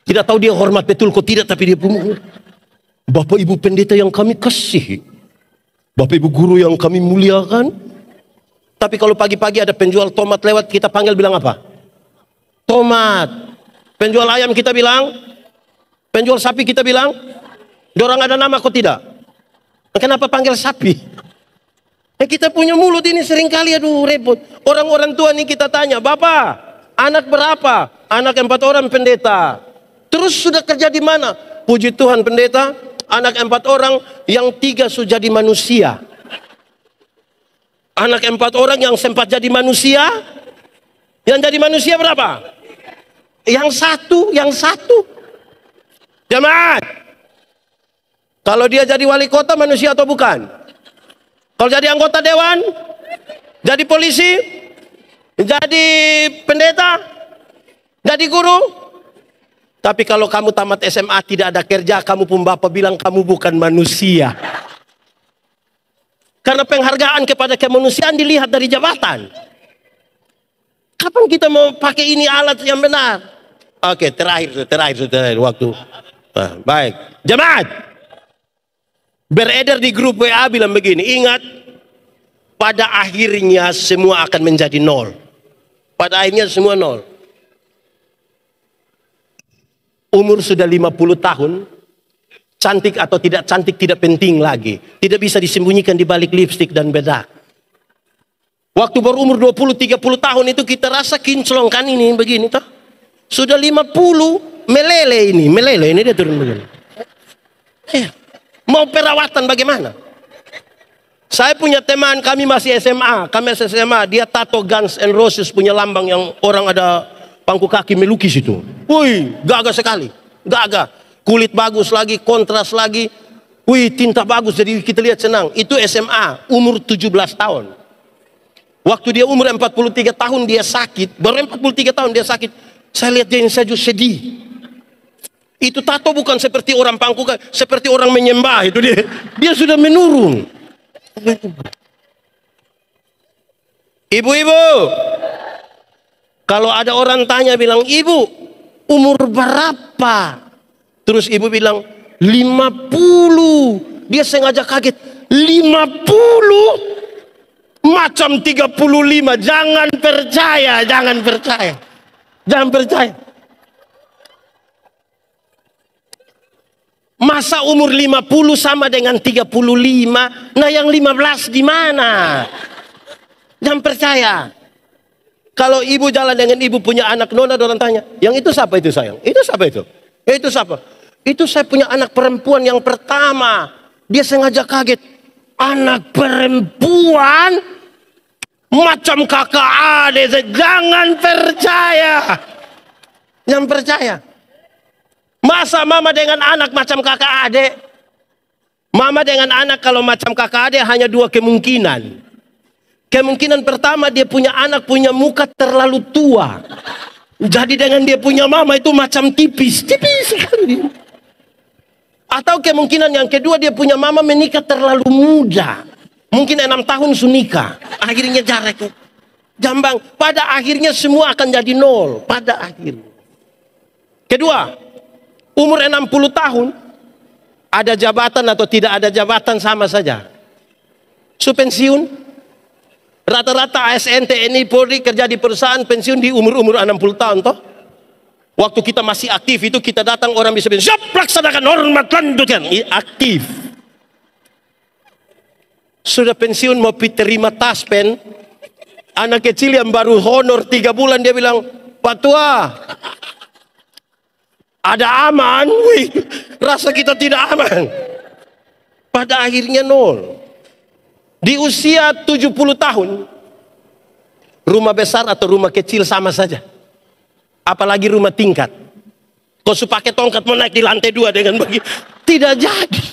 Tidak tahu dia hormat betul kok tidak, tapi dia pun. Bapak Ibu pendeta yang kami kasih. Bapak Ibu guru yang kami muliakan. Tapi kalau pagi-pagi ada penjual tomat lewat, kita panggil bilang apa? Tomat. Penjual ayam kita bilang, penjual sapi kita bilang, dorang ada nama kok tidak? Kenapa panggil sapi? Kita punya mulut ini seringkali aduh repot. Orang-orang tua ini kita tanya, "Bapak, anak berapa?" "Anak 4 orang pendeta." "Terus sudah kerja di mana?" "Puji Tuhan pendeta, anak 4 orang, yang 3 sudah jadi manusia." Anak 4 orang yang sempat jadi manusia, yang jadi manusia berapa? Yang satu. Jemaat, kalau dia jadi wali kota manusia atau bukan? Kalau jadi anggota dewan, jadi polisi, jadi pendeta, jadi guru. Tapi kalau kamu tamat SMA tidak ada kerja, kamu pun bapak bilang kamu bukan manusia. Karena penghargaan kepada kemanusiaan dilihat dari jabatan. Kapan kita mau pakai ini alat yang benar? Oke, terakhir waktu. Baik, jemaat. Beredar di grup WA bilang begini, ingat, pada akhirnya semua akan menjadi nol. Pada akhirnya semua nol. Umur sudah 50 tahun, cantik atau tidak cantik tidak penting lagi. Tidak bisa disembunyikan di balik lipstik dan bedak. Waktu berumur 20-30 tahun itu kita rasa kinclong kan ini begini toh. Sudah 50 meleleh ini dia turun begini. Mau perawatan bagaimana? Saya punya teman, kami masih SMA, dia tato Guns N' Roses punya lambang yang orang ada pangku kaki melukis itu. Wih, gagah sekali, gagah. Kulit bagus lagi, kontras lagi. Wih, tinta bagus, jadi kita lihat senang. Itu SMA, umur 17 tahun. Waktu dia umur 43 tahun dia sakit. Baru 43 tahun dia sakit. Saya lihat dia saja sedih. Itu tato bukan seperti orang pangkukan, seperti orang menyembah itu dia. Dia sudah menurun. Ibu-ibu, kalau ada orang tanya bilang, "Ibu, umur berapa?" Terus ibu bilang, 50. Dia sengaja kaget. 50? Macam 35. Jangan percaya, jangan percaya. Jangan percaya. Masa umur 50 sama dengan 35? Nah, yang 15 di mana? Jangan percaya. Kalau ibu jalan dengan ibu punya anak nona, orang tanya, "Yang itu siapa itu sayang? Itu siapa itu? Itu siapa?" "Itu saya punya anak perempuan yang pertama." Dia sengaja kaget. Anak perempuan? Macam kakak adik. Jangan percaya. Jangan percaya. Masa mama dengan anak macam kakak adik? Mama dengan anak kalau macam kakak adik hanya dua kemungkinan. Kemungkinan pertama, dia punya anak punya muka terlalu tua. Jadi dengan dia punya mama itu macam tipis sekali. Atau kemungkinan yang kedua, dia punya mama menikah terlalu muda. Mungkin 6 tahun sunika. Akhirnya jarak jambang. Pada akhirnya semua akan jadi 0. Pada akhirnya. Kedua, umur 60 tahun, ada jabatan atau tidak ada jabatan sama saja. So pensiun, rata-rata ASN, TNI, Polri kerja di perusahaan pensiun di umur-umur 60 tahun toh. Waktu kita masih aktif itu kita datang orang bisa bilang, "Siap, laksanakan hormat lanjutkan." Aktif. Sudah pensiun mau terima taspen, anak kecil yang baru honor 3 bulan dia bilang, "Pak Tua, ada aman?" Wih, rasa kita tidak aman. Pada akhirnya 0. Di usia 70 tahun, rumah besar atau rumah kecil sama saja. Apalagi rumah tingkat. Kau pakai tongkat mau naik di lantai 2 dengan begitu. Tidak jadi.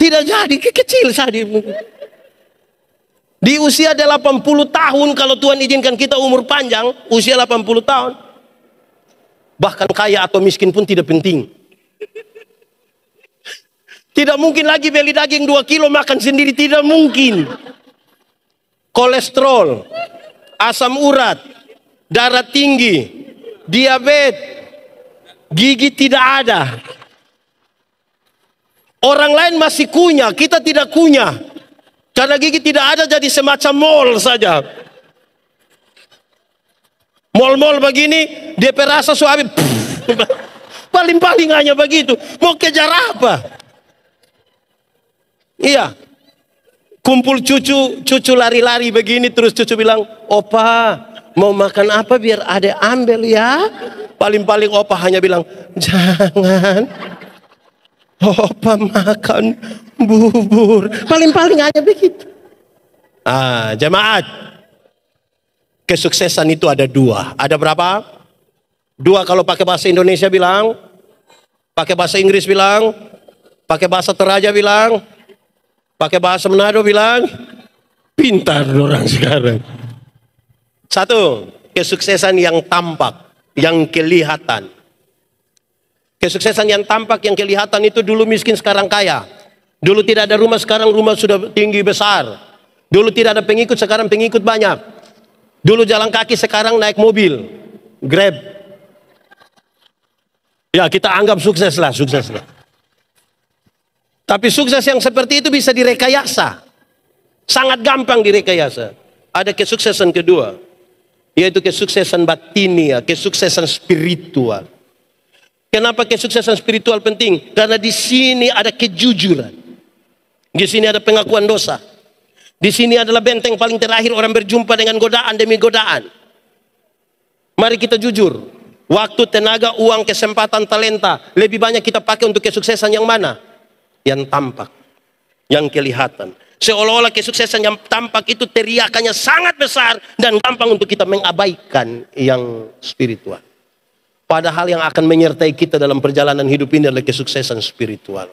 Tidak jadi, kecil saja. Di usia 80 tahun, kalau Tuhan izinkan kita umur panjang, usia 80 tahun. Bahkan kaya atau miskin pun tidak penting. Tidak mungkin lagi beli daging 2 kilo makan sendiri, tidak mungkin. Kolesterol, asam urat, darah tinggi, diabetes, gigi tidak ada. Orang lain masih kunyah, kita tidak kunyah. Karena gigi tidak ada jadi semacam mall saja. Mall-mall begini, dia perasa suami. Paling-paling hanya begitu. Mau kejar apa? Iya. Kumpul cucu lari-lari begini, terus cucu bilang, "Opa, mau makan apa biar adek ambil ya?" Paling-paling opa hanya bilang, "Jangan. Opa makan bubur." Paling-paling hanya begitu. Jemaat. Kesuksesan itu ada 2. Ada berapa? 2 kalau pakai bahasa Indonesia bilang, pakai bahasa Inggris bilang, pakai bahasa Toraja bilang, pakai bahasa Manado bilang, pintar orang sekarang. 1, kesuksesan yang tampak, yang kelihatan. Kesuksesan yang tampak, yang kelihatan itu dulu miskin sekarang kaya. Dulu tidak ada rumah, sekarang rumah sudah tinggi besar. Dulu tidak ada pengikut, sekarang pengikut banyak. Dulu jalan kaki, sekarang naik mobil, Grab. Ya kita anggap sukses lah. Tapi sukses yang seperti itu bisa direkayasa. Sangat gampang direkayasa. Ada kesuksesan kedua, yaitu kesuksesan batinia, kesuksesan spiritual. Kenapa kesuksesan spiritual penting? Karena di sini ada kejujuran. Di sini ada pengakuan dosa. Di sini adalah benteng paling terakhir orang berjumpa dengan godaan demi godaan. Mari kita jujur. Waktu, tenaga, uang, kesempatan, talenta, lebih banyak kita pakai untuk kesuksesan yang mana? Yang tampak, yang kelihatan. Seolah-olah kesuksesan yang tampak itu teriakannya sangat besar dan gampang untuk kita mengabaikan yang spiritual. Padahal yang akan menyertai kita dalam perjalanan hidup ini adalah kesuksesan spiritual.